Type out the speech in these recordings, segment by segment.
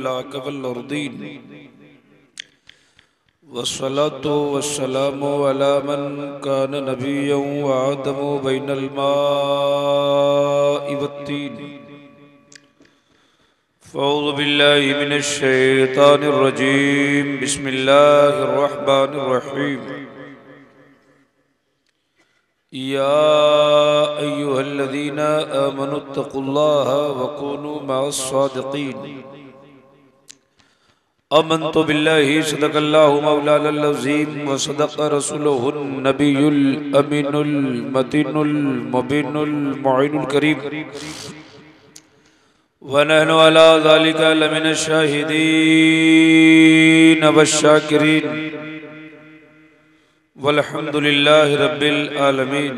अफ़लाक वल अर्दीन वस्सलातु वस्सलामु अला मन कान नबिय्यन व आदमु बैनल माइ वत्तीन फ़अऊज़ु बिल्लाहि मिनश शैतानिर रजीम बिस्मिल्लाहिर रहमानिर रहीम या अय्युहल्लज़ीना आमनुत्तक़ुल्लाहा व कूनू मअस सादिक़ीन आमन्तु बिल्लाहि सदक़ल्लाहु मौलाना अज़ीम व सदक़ रसूलुहुन नबियुल अमीनुल मतीनुल मुबीनुल मुईनुल करीम व नहनु अला ज़ालिका लमिनश शाहिदीन वश्शाकिरीन वल्हम्दुलिल्लाहि रब्बिल आलमीन।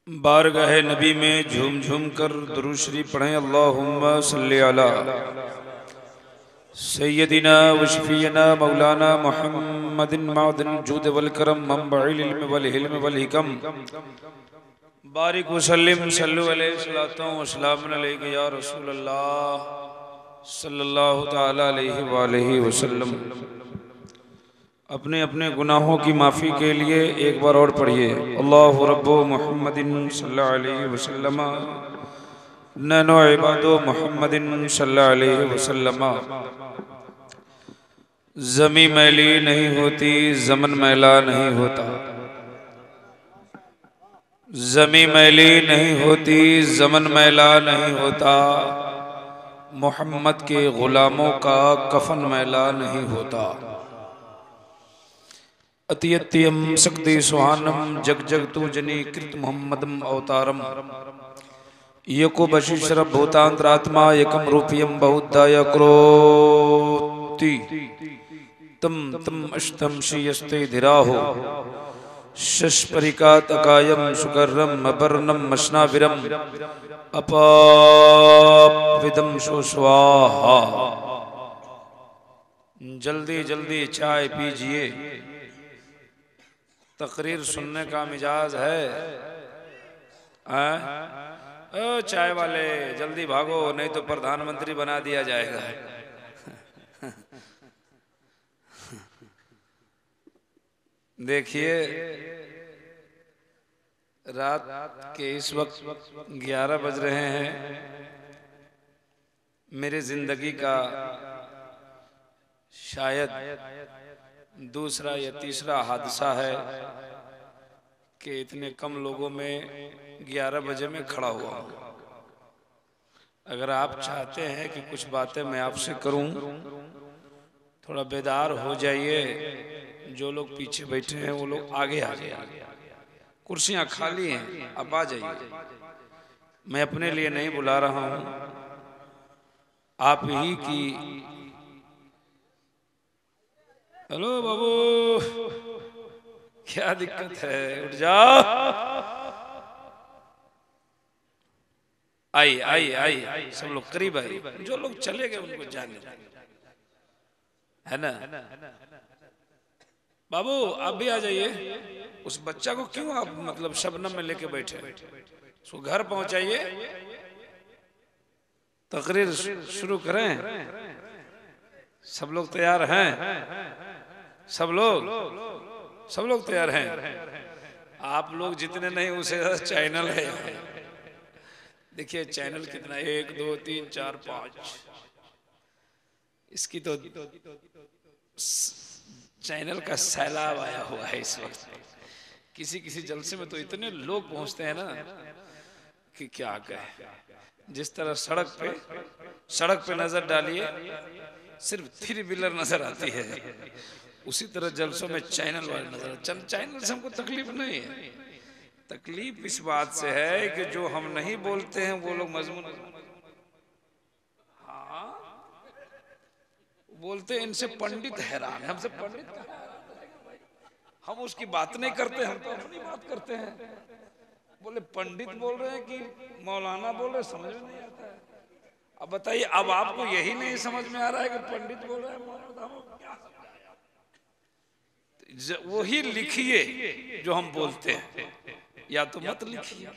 बारगाह नबी में झूम झूम कर दुरूद शरीफ पढ़ें। अल्लाहुम्मा सल्ली अला सय्यदिना व शफीना मौलाना मुहम्मदिन मादिन जूद वल करम मंबइल इल्म वल हिल्म वल हिकम बारिक वसल्लिम सल्लु अलैहि सलातो व सलामुन अलैका या रसूल अल्लाह सल्लल्लाहु तआला अलैहि व आलिहि वसल्लम। अपने अपने गुनाहों की माफ़ी के लिए एक बार और पढ़िए। अल्लाहु रब्बु मुहम्मदिन सल्लल्लाहु अलैहि वसल्लम ननो इबादो मुहम्मदिन सल्लल्लाहु अलैहि वसल्लम। ज़मी मैली नहीं होती, ज़मन मैला नहीं होता। ज़मी मैली नहीं होती, ज़मन मैला नहीं होता। मोहम्मद के ग़ुलामों का कफन मैला नहीं होता। अतियत्यम शक्ति सुहानम जग जग तू जनी कृत मोहम्मदम अवतारम यको बशीशर भूतांतरात्मा एकम रूपियम बहुदाय क्रोति तम तम अष्टम श्रीयस्ते धीराहो शशपरिकात अकायम सुकर्रम अपर्णम मशनाविरम अपाविदम सुस्वाहा। जल्दी जल्दी चाय पीजिए, तकरीर सुनने का मिजाज है। ओ चाय वाले जल्दी भागो, नहीं तो प्रधानमंत्री बना दिया जाएगा। देखिए रात के इस वक्त 11 बज रहे हैं। मेरी जिंदगी का शायद दूसरा या तीसरा हादसा है कि इतने कम लोगों में 11 बजे में खड़ा हुआ हूँ। अगर आप चाहते हैं कि कुछ बातें मैं आपसे करूं, थोड़ा बेदार हो जाइए। जो लोग पीछे बैठे हैं वो लोग आगे आ जाइए। कुर्सियां खाली हैं, आप आ जाइए। मैं अपने लिए नहीं बुला रहा हूं, आप ही की। हेलो बाबू, क्या दिक्कत है? उठ जाओ। आई आई आई सब लोग करीब आई। जो लोग चले गए उनको जाने है ना। बाबू आप भी आ जाइए। उस बच्चा को क्यों आप मतलब शबनम में लेके बैठे? उसको घर पहुंचाइए, तकरीर शुरू करें। सब लोग तैयार हैं? सब लोग तैयार हैं। आप लोग जितने नहीं उसे चैनल है। देखिए चैनल कितना, 1 2 3 4 5। इसकी तो चैनल का सैलाब आया हुआ है इस वक्त। किसी किसी जलसे में तो इतने लोग पहुंचते हैं ना कि क्या कहे। जिस तरह सड़क पे नजर डालिए सिर्फ 3 व्हीलर नजर आती है, उसी तरह जलसों में चैनल वाले नजर। चैनल से हमको तकलीफ नहीं है, तकलीफ इस बात से है कि जो हम नहीं बोलते हैं वो लोग मजमून बोलते हैं। इनसे पंडित हैरान है, हमसे पंडित हम उसकी बात नहीं करते, हम तो अपनी बात करते हैं। बोले पंडित बोल रहे हैं कि मौलाना बोल रहे, समझ में नहीं आता है। अब बताइए, अब आपको यही नहीं समझ में आ रहा है कि पंडित बोल रहे हैं मौलाना, क्या वही लिखिए जो हम बोलते हैं, या तो मत लिखिए।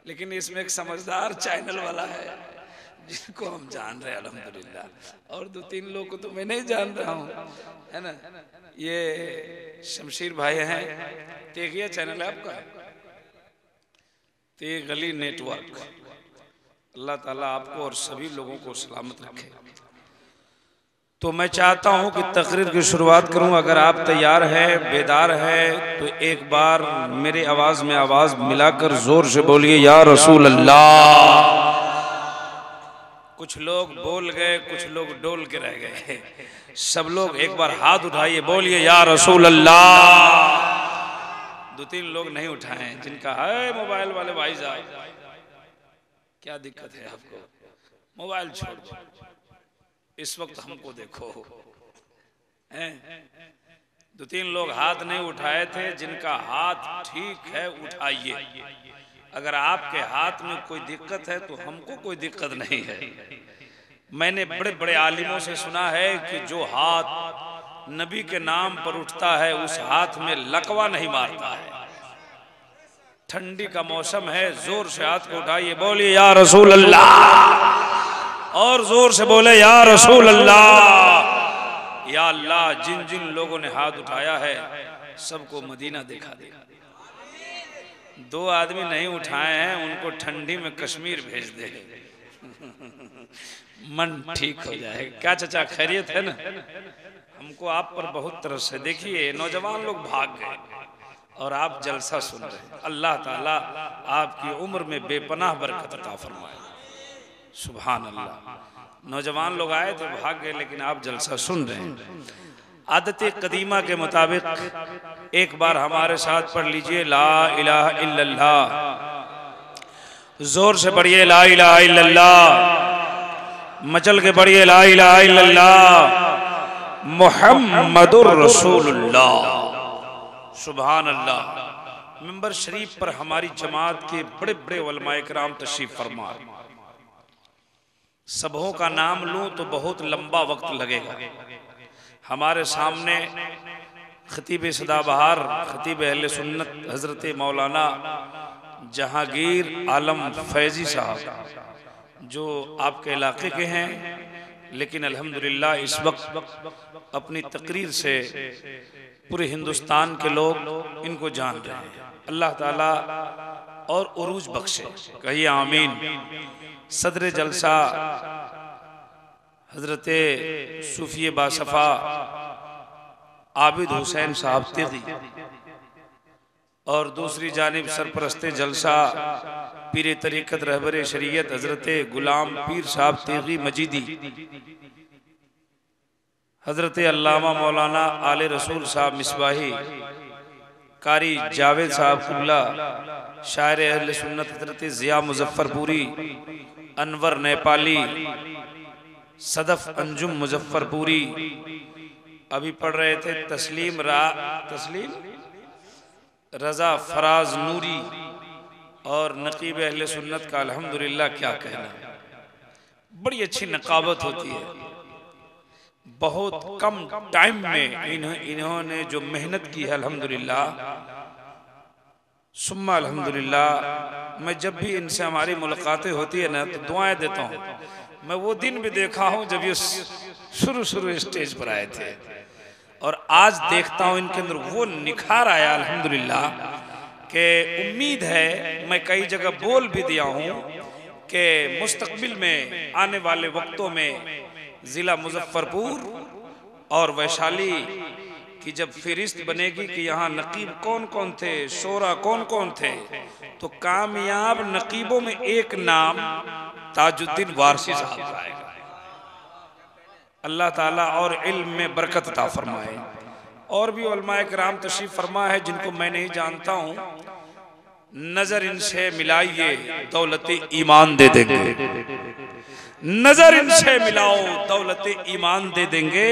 लेकिन इसमें एक समझदार चैनल वाला है जिनको हम जान रहे हैं अल्हम्दुलिल्लाह, और 2-3 लोग को तो मैं नहीं जान रहा हूँ, है ना। ये शमशीर भाई हैं, तेगिया चैनल है आपका, तेगली नेटवर्क। अल्लाह ताला आपको और सभी लोगों को सलामत रखे। तो मैं चाहता हूं कि तकरीर की शुरुआत करूं। अगर आप तैयार हैं, बेदार हैं, तो एक बार मेरे आवाज में आवाज मिलाकर जोर से बोलिए या रसूल अल्लाह। कुछ लोग बोल गए, कुछ लोग डोल के रह गए। सब लोग एक बार हाथ उठाइए, बोलिए या रसूल अल्लाह। 2-3 लोग नहीं उठाए, जिनका है मोबाइल वाले भाई साहब, क्या दिक्कत है आपको? मोबाइल छोड़ दो, इस वक्त हमको देखो। हैं? 2-3 लोग हाथ नहीं उठाए थे, जिनका हाथ ठीक है उठाइए। अगर आपके हाथ में कोई दिक्कत है तो हमको कोई दिक्कत नहीं है। मैंने बड़े बड़े आलिमों से सुना है कि जो हाथ नबी के नाम पर उठता है उस हाथ में लकवा नहीं मारता है। ठंडी का मौसम है, जोर से हाथ को उठाइए, बोलिए या रसूल अल्लाह, और जोर से बोले या रसूल अल्लाह। या अल्लाह, जिन जिन लोगों ने हाथ उठाया है सबको मदीना दिखा दे। 2 आदमी नहीं उठाए हैं, उनको ठंडी में कश्मीर भेज दे, मन ठीक हो जाएगा। क्या चाचा खैरियत है ना? हमको आप पर बहुत तरस से, देखिए नौजवान लोग भाग गए और आप जलसा सुन रहे हैं। अल्लाह ताला आपकी उम्र में बेपनाह बरकत अता फरमाए। सुभान अल्लाह। नौजवान लोग आए थे, भाग गए, लेकिन आप जलसा सुन रहे हैं। आदत कदीमा के मुताबिक एक बार हमारे साथ पढ़ लीजिए ला इलाहा इल्लल्लाह। जोर से पढ़िए ला इलाहा इल्लल्लाह, मचल के पढ़िए ला इलाहा इल्लल्लाह मुहम्मदुर रसूलुल्लाह। सुभान अल्लाह। मिंबर शरीफ पर हमारी जमात के बड़े बड़े उलमाए किराम तशरीफ फरमा। सबों का नाम लूं तो बहुत लंबा वक्त लगेगा। हमारे सामने खतीब सदाबहार, खतीब अहले सुन्नत हजरत मौलाना जहांगीर आलम फैजी साहब, जो आपके इलाके के हैं, लेकिन अल्हम्दुलिल्लाह इस वक्त अपनी तकरीर से पूरे हिंदुस्तान के लोग इनको जान रहे हैं। अल्लाह ताला और उरूज बख्शे, कहिए आमीन। सदर जलसा हजरत सूफी बासफा आबिद हुसैन साहब तेगी, और दूसरी जानिब सरपरस्त जलसा पीर तरीक़त रहबर शरीयत हजरत गुलाम पीर साहब तेगी मजीदी, हजरत अल्लामा मौलाना आले रसूल साहब मिसबाही, कारी जावेद साहब कुल्ला, शायर अहले सुन्नत हजरत ज़िया मुजफ्फरपुरी, अनवर नेपाली, सदफ अंजुम मुजफ्फरपुरी, अभी पढ़ रहे थे तस्लीम रजा फराज नूरी, और नकीब अहले सुन्नत का अल्हम्दुलिल्लाह क्या कहना, बड़ी अच्छी नकाबत होती है। बहुत कम टाइम में इन्होंने जो मेहनत की है अल्हम्दुलिल्लाह सुम्मा अल्हम्दुलिल्लाह। मैं जब भी इनसे हमारी मुलाकातें होती है ना तो दुआएं देता हूँ। मैं वो दिन भी देखा हूँ जब ये शुरू स्टेज पर आए थे, और आज देखता हूँ इनके अंदर वो निखार आया अल्हम्दुलिल्लाह कि उम्मीद है, मैं कई जगह बोल भी दिया हूँ कि मुस्तकबिल में आने वाले वक्तों में जिला मुजफ्फरपुर और वैशाली की जब फहरिस्त बनेगी कि यहाँ नकीब कौन कौन थे, शोरा कौन कौन थे, तो कामयाब नकीबों में एक नाम ताजुद्दीन वारसी साहब आएगा। अल्लाह ताला और इल्म में बरकत अता फरमाए। और भी उलमाए किराम तशरीफ फरमा है जिनको मैं नहीं जानता हूँ, नजर इनसे मिलाइए दौलत ईमान दे देंगे। नजर इनसे मिलाओ दौलत ईमान दे देंगे,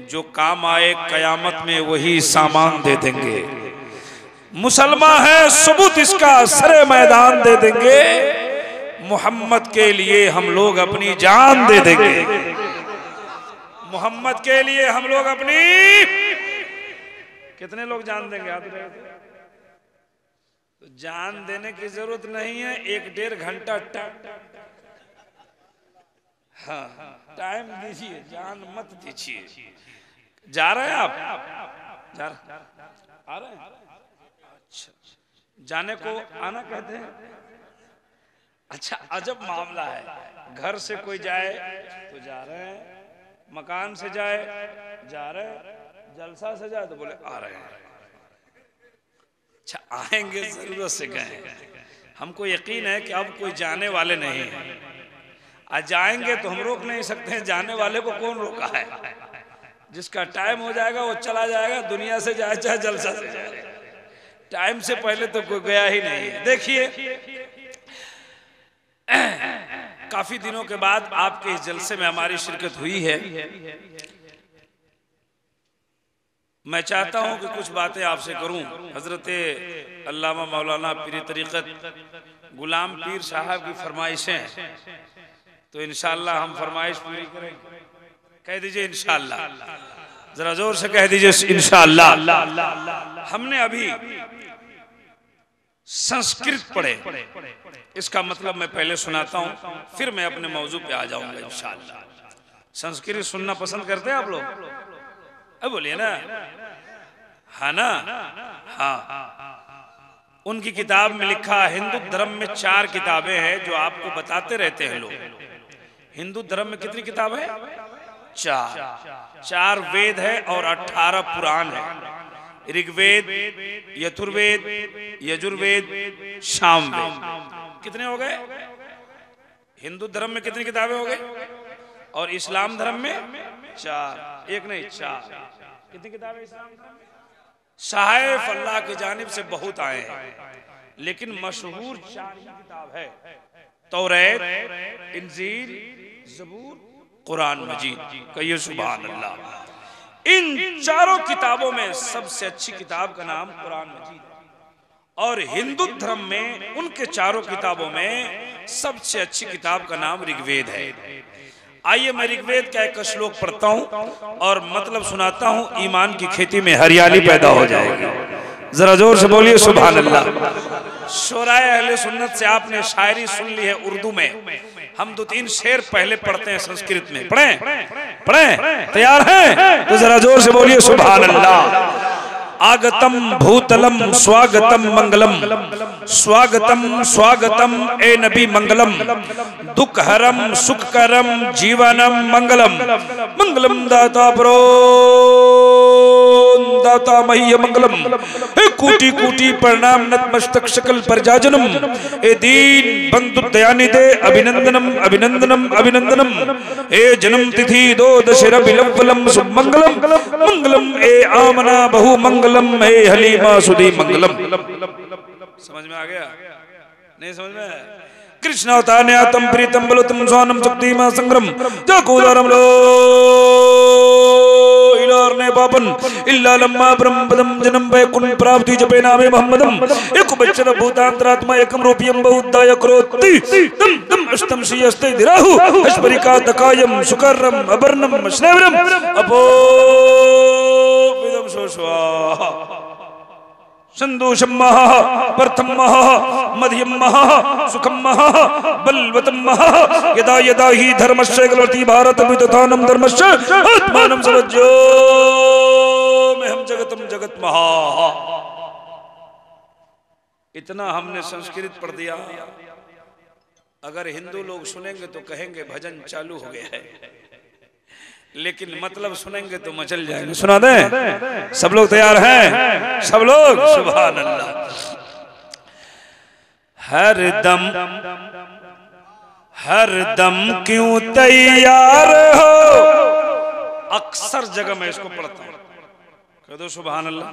जो काम आए कयामत में वही सामान दे देंगे। मुसलमान है सबूत इसका सरे मैदान दे देंगे, मोहम्मद के लिए हम लोग अपनी जान दे देंगे। मोहम्मद के लिए हम लोग अपनी, कितने लोग जान देंगे? आप तो जान देने की जरूरत नहीं है, 1-1.5 घंटा हाँ, टाइम दीजिए, जान मत दीजिए। जा रहे हैं आप? जा रहे आ रहे हैं? अच्छा, जाने को आना कहते हैं। अच्छा, अजब मामला है, घर से कोई जाए तो जा रहे हैं, मकान से जाए जा रहे हैं, जलसा से जाए तो बोले आ रहे हैं। अच्छा, आएंगे जरूरत से गए। हमको यकीन है कि अब कोई जाने वाले नहीं है। आज जाएंगे तो हम रोक नहीं सकते हैं, जाने वाले को कौन रोका है? जिसका टाइम हो जाएगा वो चला जाएगा, दुनिया से जाए चाहे जलसा से जाए, टाइम से पहले तो कोई गया ही नहीं है। देखिए, काफी दिनों के बाद आपके इस जलसे में हमारी शिरकत हुई है। मैं चाहता हूं कि कुछ बातें आपसे करूं। हजरत अल्लामा मौलाना पीर तरीक़त गुलाम पीर साहब की फरमाइशें, तो इंशाअल्लाह हम फरमाइश पूरी करेंगे। कह दीजिए इंशाअल्लाह, जरा जोर से कह दीजिए इंशाअल्लाह। हमने अभी संस्कृत पढ़े, इसका मतलब मैं पहले सुनाता हूं, फिर मैं अपने मौजू पे आ जाऊंगा इंशाअल्लाह। संस्कृत सुनना पसंद करते हैं आप लोग? अब बोलिए ना, हाँ ना? हाँ, उनकी किताब में लिखा, हिंदू धर्म में 4 किताबें हैं जो आपको बताते रहते हैं लोग। हिंदू धर्म में कितनी किताबें हैं? 4 वेद है और 18 पुराण है। ऋग्वेद, यजुर्वेद, यजुर्वेद, सामवेद। कितने हो गए? हिंदू धर्म में कितनी किताबें हो गई? और इस्लाम धर्म में 4, एक नहीं 4। कितनी किताबें इस्लाम धर्म में? साहिब अल्लाह की जानिब से बहुत आए हैं, लेकिन मशहूर 4 ही किताब है, तौरात, इंजील, ज़बूर, कुरान मजीद। कहिए सुभान अल्लाह। इन 4 किताबों में सबसे अच्छी किताब का नाम कुरान मजीद है, और हिंदू धर्म में उनके 4 किताबों में सबसे अच्छी किताब का नाम ऋग्वेद है। आइए मैं ऋग्वेद का एक श्लोक पढ़ता हूं और मतलब सुनाता हूं, ईमान की खेती में हरियाली पैदा हो जाएगी। जरा जोर से बोलिए सुभान अल्लाह। शोराए अहले सुन्नत से आपने शायरी सुन ली है उर्दू में। हम 2-3 शेर पहले पढ़ते हैं संस्कृत में। पढ़ें? तैयार हैं? तो जरा जोर से बोलिए सुभान अल्लाह। आगतम भूतलम स्वागतम मंगलम, स्वागतम स्वागतम ए नबी मंगलम, दुखहरम सुखकरम जीवनम मंगलम, मंगलम दाता प्रो दाता मह्य मंगलम। कोटि कोटि प्रणाम नतमस्तक शकल परजाजनम, ए दीन बंधु दयानिधे अभिनंदनम अभिनंदनम अभिनंदनम। ए जन्म तिथि 2 दशहरा बिलवलम सुमंगलम, मंगलम ए आमना बहु मंगलम, ए हलीमा सुधी मंगलम। समझ में आ गया? नहीं समझ में? कृष्ण अवतारम प्रीतम बलोतम स्वानम शक्तिमा संग्रम जाकोदारम लो इलारने पापन इल्ला लम्मा ब्रह्मपदम जन्म वैकुंठ प्राप्ति जपे नामे मोहम्मदम। एक बच्चन भूतांतरात्मा एकम रूपियम बहुदाय करोति तम तम अष्टम श्रीयस्ते दिराहु हस्परिका दकायम सुकरम अबर्णम स्नेवरम अपो विदम सोश्वा संदोषम महा प्रथम महा मध्यम महा सुखम महा बलवतम महा यदा यदा ही धर्मस्य गलति भारत विदधानम धर्मस्य आत्मानं समज्यो में हम जगतम जगत महा। इतना हमने संस्कृत पढ़ दिया। अगर हिंदू लोग सुनेंगे तो कहेंगे भजन चालू हो गया है, लेकिन मतलब सुनेंगे तो मचल जाएंगे। सुना दें? सब लोग तैयार हैं? सब लोग सुभान अल्लाह। हर दम क्यों तैयार हो, अक्सर जगह मैं इसको पढ़ता हूं, कह दो सुभान अल्लाह।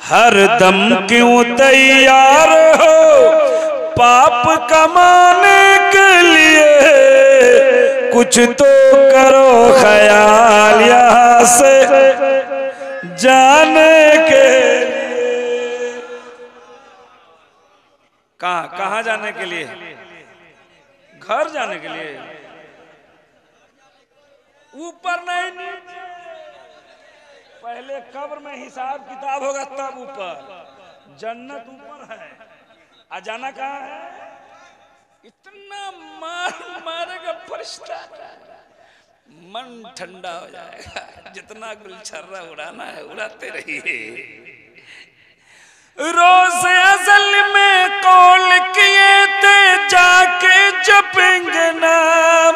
हर दम क्यों तैयार हो पाप कमाने के लिए, कुछ तो करो ख्याल यहाँ से जाने के लिए। कहाँ जाने के लिए? घर जाने के लिए। ऊपर नहीं, नीचे। पहले कब्र में हिसाब किताब होगा तब ऊपर। जन्नत ऊपर है, आ जाना कहाँ है? इतना मारेगा फरिश्ता। मन ठंडा हो जाएगा। जितना गुलछर्रा उड़ाना है उड़ाते रहिए। रोज अज़ल में कौल किए थे जाके जपेंगे नाम,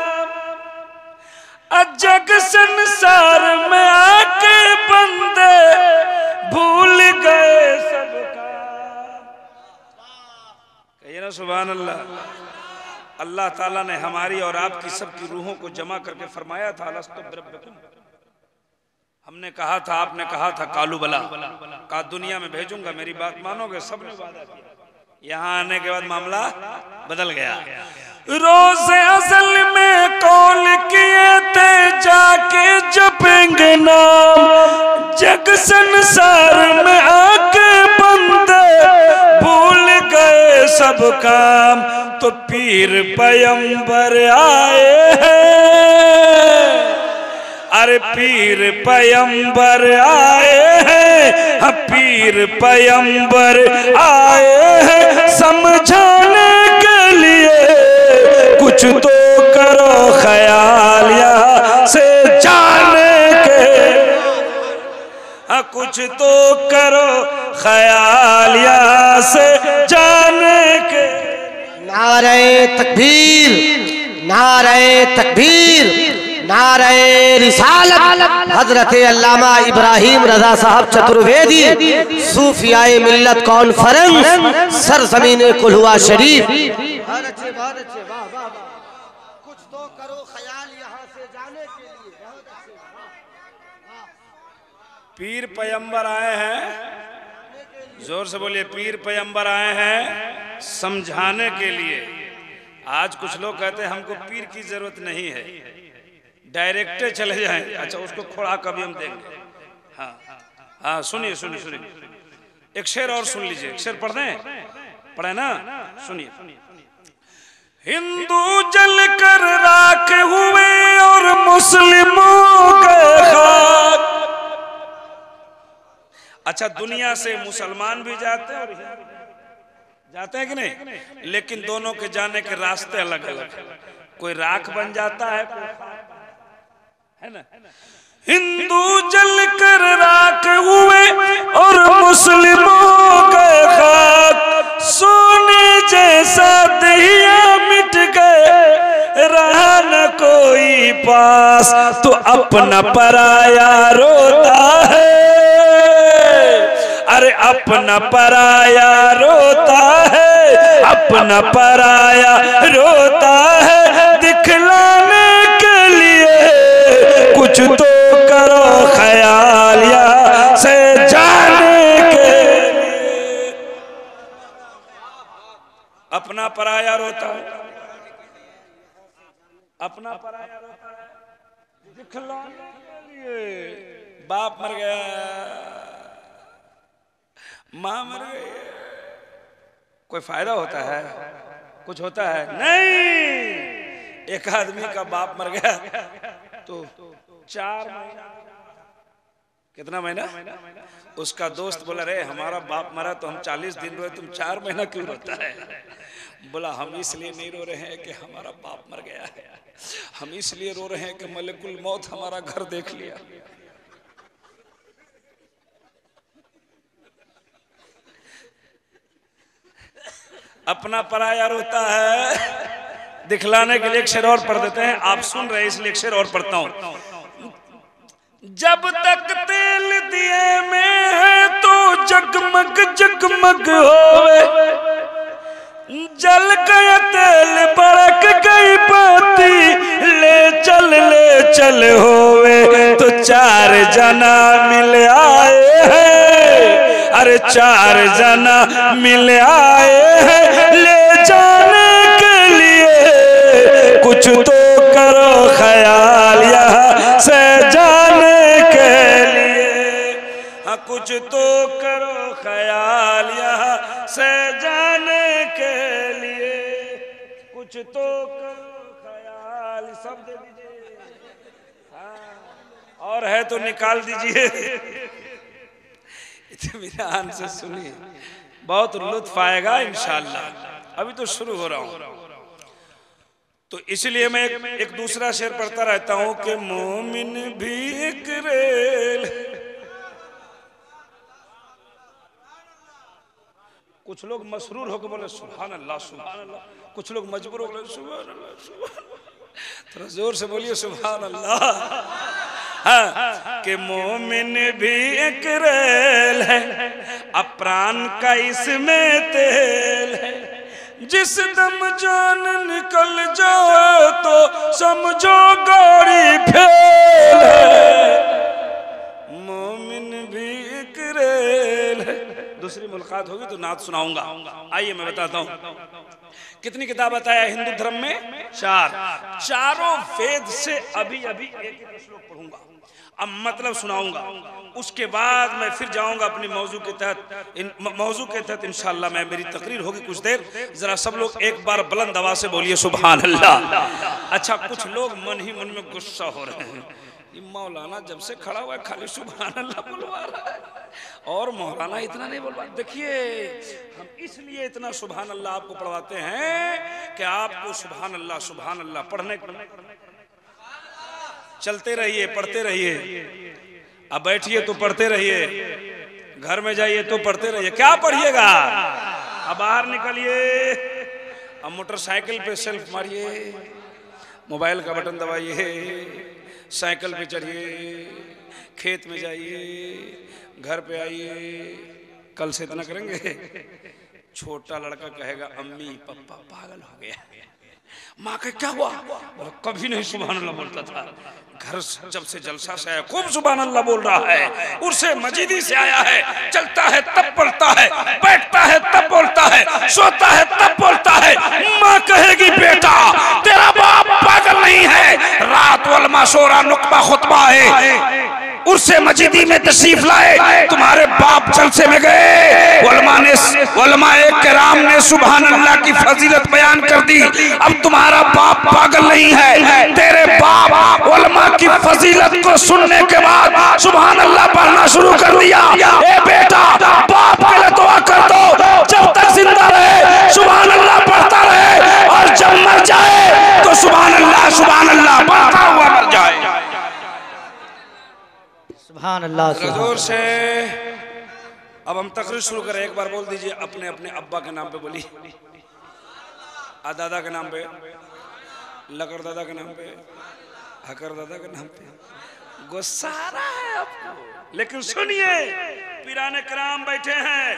जग संसार में आके बंदे भूल गए सबका। कहिए ना सुभान अल्लाह। अल्लाह ताला ने हमारी और आपकी सबकी रूहों को जमा करके फरमाया था अलस्तु बिरब्बिकुम। हमने कहा था, आपने कहा था कालू बला, कहा दुनिया में भेजूंगा, मेरी बात मानोगे? सबने वादा किया। यहाँ आने के बाद मामला बदल गया। रोज असल में कौल किए थे जाके जपेंगे नाम, जग संसार में आके बंदे भूल गए सब काम। तो पीर पैगंबर आए हैं, अरे पीर पैगंबर आए हैं, पीर पैगंबर आए हैं समझाने के लिए। कुछ तो करो ख्याल यहाँ से जाने के, कुछ तो करो ख्याल यहाँ से जाने के। नारे तकबीर, नारे तकबीर, नारे रिसालत। हजरत अल्लामा इब्राहिम रजा साहब चतुर्वेदी, सूफियाए मिल्लत कॉन्फ्रेंस, सरजमीन कुल्हुआ शरीफ। बहुत अच्छे, बहुत अच्छे, वाह वाह वाह। कुछ तो करो ख्याल यहाँ से जाने के लिए। बहुत अच्छे, पीर पैगंबर आए हैं, जोर से बोलिए, पीर पैगंबर आए हैं समझाने के लिए। आज कुछ लोग कहते हैं हमको पीर की जरूरत नहीं है, डायरेक्ट चले जाएं। अच्छा, उसको खोड़ा कभी हम देंगे। हाँ हाँ, सुनिए सुनिए सुनिए, एक शेर और सुन लीजिए। एक शेर पढ़ दें? पढ़े ना, सुनिए। हिंदू जल कर राख हुए और मुस्लिमों के खाक। अच्छा, दुनिया से मुसलमान भी जाते हैं और जाते हैं कि नहीं, लेकिन दोनों के जाने के रास्ते अलग अलग हैं। कोई राख बन जाता है ना। हिंदू जल कर राख हुए और मुस्लिमों के खाक। सोने जैसा दहिया मिट गए, रहा न कोई पास। तो अपना पराया रोता है, अरे अपना पराया रोता है, अपना पराया रोता है। दिखलाने के लिए कुछ तो करो ख्याल यहाँ से जाने के लिए। अपना पराया रोता है, अपना पराया रोता है दिखलाने के लिए। बाप मर गया, माँ मर गई, कोई फायदा होता है? कुछ होता है? नहीं। एक आदमी का बाप मर गया तो 4 महीना, कितना महीना? उसका दोस्त बोला, रे हमारा बाप मरा तो हम 40 दिन रोए, तुम 4 महीना क्यों रोता है? बोला, हम इसलिए नहीं रो रहे हैं कि हमारा बाप मर गया है, हम इसलिए रो रहे हैं कि मलकुल मौत हमारा घर देख लिया। अपना पराया रोता है दिखलाने के लिए। एक शेर और पढ़ देते हैं, आप सुन रहे हैं इसलिए एक शेर और पढ़ता हूं। जब तक तेल दिए में है तो जगमग जगमग होवे, जल गया तेल बरक गई बाती, ले चल होवे। तो 4 जना मिल आए हैं, अरे 4 जना मिल आए हैं ले जाने के लिए। कुछ तो करो ख्याल यहाँ से जाने के लिए। हाँ, कुछ तो करो ख्याल यहाँ से जाने के लिए। कुछ तो करो ख्याल, सब दे दीजिए। हाँ, और है तो निकाल दीजिए। इत्मीनान से सुनिए, बहुत लुत्फ आएगा इंशाअल्लाह। अभी तो शुरू हो रहा हूं। तो इसलिए मैं एक दूसरा शेर पढ़ता रहता हूं कि मोमिन भी एक रेल। कुछ लोग मसरूर होकर बोले सुभान अल्लाह सुभान अल्लाह, कुछ लोग मजबूर हो बोले सुभान अल्लाह सुभान अल्लाह। थोड़ा जोर से बोलिए सुभान अल्लाह। हाँ, कि मोमिन भी एक रेल है, अप्राण का इसमें तेल है, जिस दम जान निकल जाए तो समझो गाड़ी फेल है। मोमिन भी एक रेल है। दूसरी मुलाकात होगी तो नात सुनाऊंगा। आइए मैं बताता हूं कितनी किताब बताया हिंदू धर्म में, चारों वेद से अभी अभी एक श्लोक पढ़ूंगा, अब मतलब सुनाऊंगा। उसके बाद मैं फिर जाऊंगा अपनी मौजू के तहत इंशाअल्लाह मैं मेरी तकरीर होगी कुछ देर। जरा सब लोग एक बार बुलंद आवाज से बोलिए सुभान अल्लाह। अच्छा, कुछ लोग मन ही मन में गुस्सा हो रहे हैं, ये मौलाना जब से खड़ा हुआ है खाली सुभान अल्लाह बोलवा रहा है और मौलाना इतना नहीं बोलवा। देखिए, हम इसलिए इतना सुभान अल्लाह आपको पढ़वाते हैं कि आपको सुभान अल्लाह पढ़ने चलते रहिए, पढ़ते रहिए। अब बैठिए तो पढ़ते रहिए, घर में जाइए तो पढ़ते रहिए। क्या पढ़िएगा? अब बाहर निकलिए, अब मोटरसाइकिल पे सेल्फ मारिए, मोबाइल का बटन दबाइए, साइकिल पे चढ़िए, खेत में जाइए, घर पे आइए। कल से इतना करेंगे, छोटा लड़का कहेगा अम्मी पापा पागल हो गया। माँ का क्या हुआ? कभी नहीं सुभान अल्लाह बोलता था, घर जब से जलसा से आया खूब सुभान अल्लाह बोल रहा है। उर्से मजीदी से आया है, चलता है तब बोलता है, बैठता है तब बोलता है, सोता है तब बोलता है। माँ कहेगी बेटा तेरा बाप पागल नहीं है, रात वल माशोरा नुकबा खुतबा है। उर्से मजीदी में तशरीफ लाए, तुम्हारे बाप जलसे में गए, उलमाए किराम ने सुभान अल्लाह की फजीलत बयान कर दी। अब तुम्हारा बाप पागल नहीं है, तेरे बाप उलमा की फजीलत को सुनने के बाद सुभान अल्लाह पढ़ना शुरू कर दिया। ए बेटा, बाप के लिए दुआ कर दो, जब तक जिंदा रहे सुभान अल्लाह पढ़ता रहे, और जब मर जाए तो सुभान अल्लाह पढ़ता हुआ मर जाए। सुभान अल्लाह। जोर से अब हम तकरीर शुरू करें। एक बार बोल दीजिए अपने अपने अब्बा के नाम पे बोलिए, दादा के नाम पे, लकर दादा के नाम पे, हकर दादा के नाम पे। गुस्सा आ रहा है आपको, लेकिन सुनिए, पीराने कराम बैठे हैं,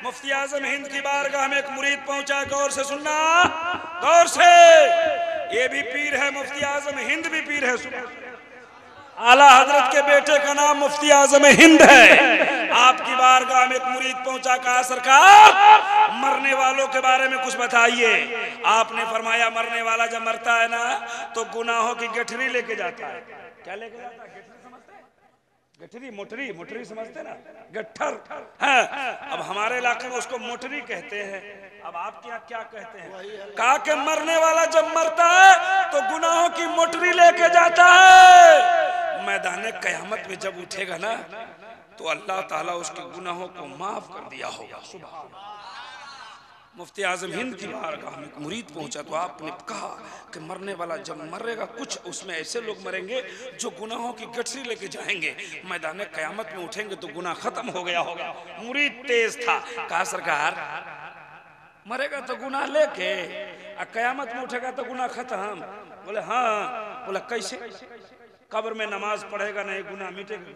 मुफ्ती आजम हिंद की बारगाह में एक मुरीद पहुंचा। गौर से सुनना, गौर से। ये भी पीर है, मुफ्ती आजम हिंद भी पीर है। आला हजरत के बेटे का नाम मुफ्ती आजम हिंद है। आपकी बारगाह में एक मुरीद पहुंचा, कहा सरकार मरने वालों के बारे में कुछ बताइए। आपने फरमाया मरने वाला जब मरता है ना तो गुनाहों की गठरी लेके जाता है। क्या लेके जाता है? गठरी, मोटरी समझते ना, गट्ठर। हाँ, अब हमारे इलाके में उसको मोटरी कहते हैं। अब आपके यहाँ क्या कहते हैं? कहा कि मरने वाला जब मरता है तो गुनाहों की मोटरी लेके जाता है। मैदान कयामत में जब उठेगा ना तो अल्लाह ताला उसके गुनाहों को माफ कर दिया होगा। सुभान। मुफ्ती आजम हिंद की बारगाह में मुरीद पहुंचा तो आपने कहा कि मरने वाला जब मरेगा, कुछ उसमें ऐसे लोग मरेंगे जो गुनाहों की गठरी लेके जाएंगे, मैदान कयामत में उठेंगे तो गुनाह खत्म हो गया होगा। मुरीद तेज था, कहा सरकार मरेगा तो गुनाह लेके, कयामत में उठेगा तो गुनाह खत्म। बोले हाँ। बोला कैसे? कब्र में नमाज पढ़ेगा नहीं गुनाह मिटेगा,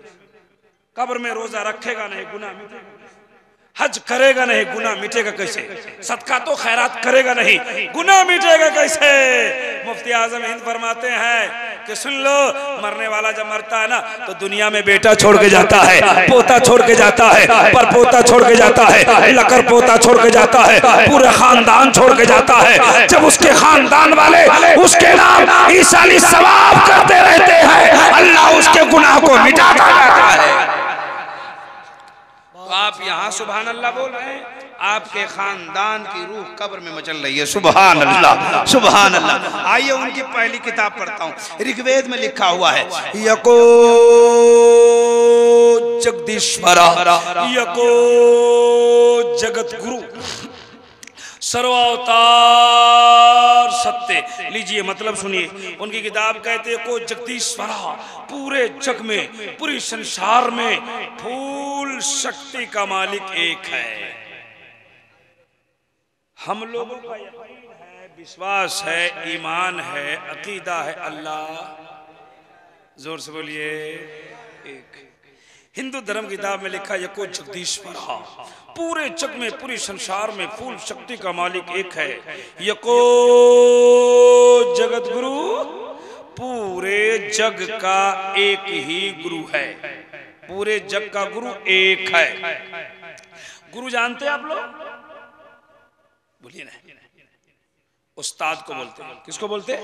कब्र में रोजा रखेगा नहीं गुनाह मिटेगा, हज करेगा नहीं गुनाह मिटेगा कैसे, सदका तो खैरात करेगा नहीं गुनाह मिटेगा कैसे। मुफ्ती आजम हिंद फरमाते हैं कि सुन लो, मरने वाला जब मरता है ना तो दुनिया में बेटा छोड़ के जाता है, पोता छोड़ के जाता है, पर पोता छोड़ के जाता है, लकर पोता छोड़ के जाता है, पूरा खानदान छोड़ के जाता है। जब उसके खानदान वाले उसके नाम ईसानी सवाब करते रहते हैं, अल्लाह उसके गुनाह को मिटाता रहता है। तो आप यहाँ सुभान अल्लाह बोल रहे हैं, आपके खानदान की रूह कब्र में मचल रही है। सुभान अल्लाह, सुभान अल्लाह। आइए उनकी पहली किताब पढ़ता हूँ। ऋग्वेद में लिखा हुआ है यको जगदीश्वरा, यको जगत गुरु, सर्वावतार सत्य। लीजिए मतलब सुनिए, उनकी किताब कहते हैं को जगदीश्वरा, पूरे जग में पूरी संसार में फूल शक्ति का मालिक एक है। हम लोगों का यकीन है, विश्वास है, ईमान है, अकीदा है, अल्लाह, जोर से बोलिए, एक। हिंदू धर्म किताब में लिखा यको जगदीश्वरा, पूरे जग में पूरी संसार में फूल शक्ति का मालिक एक है। यको जगत गुरु, पूरे जग का एक ही गुरु है, पूरे जग का गुरु एक है। गुरु जानते हैं आप लोग? बोलिए ना। उस्ताद को बोलते हैं, किसको बोलते हैं?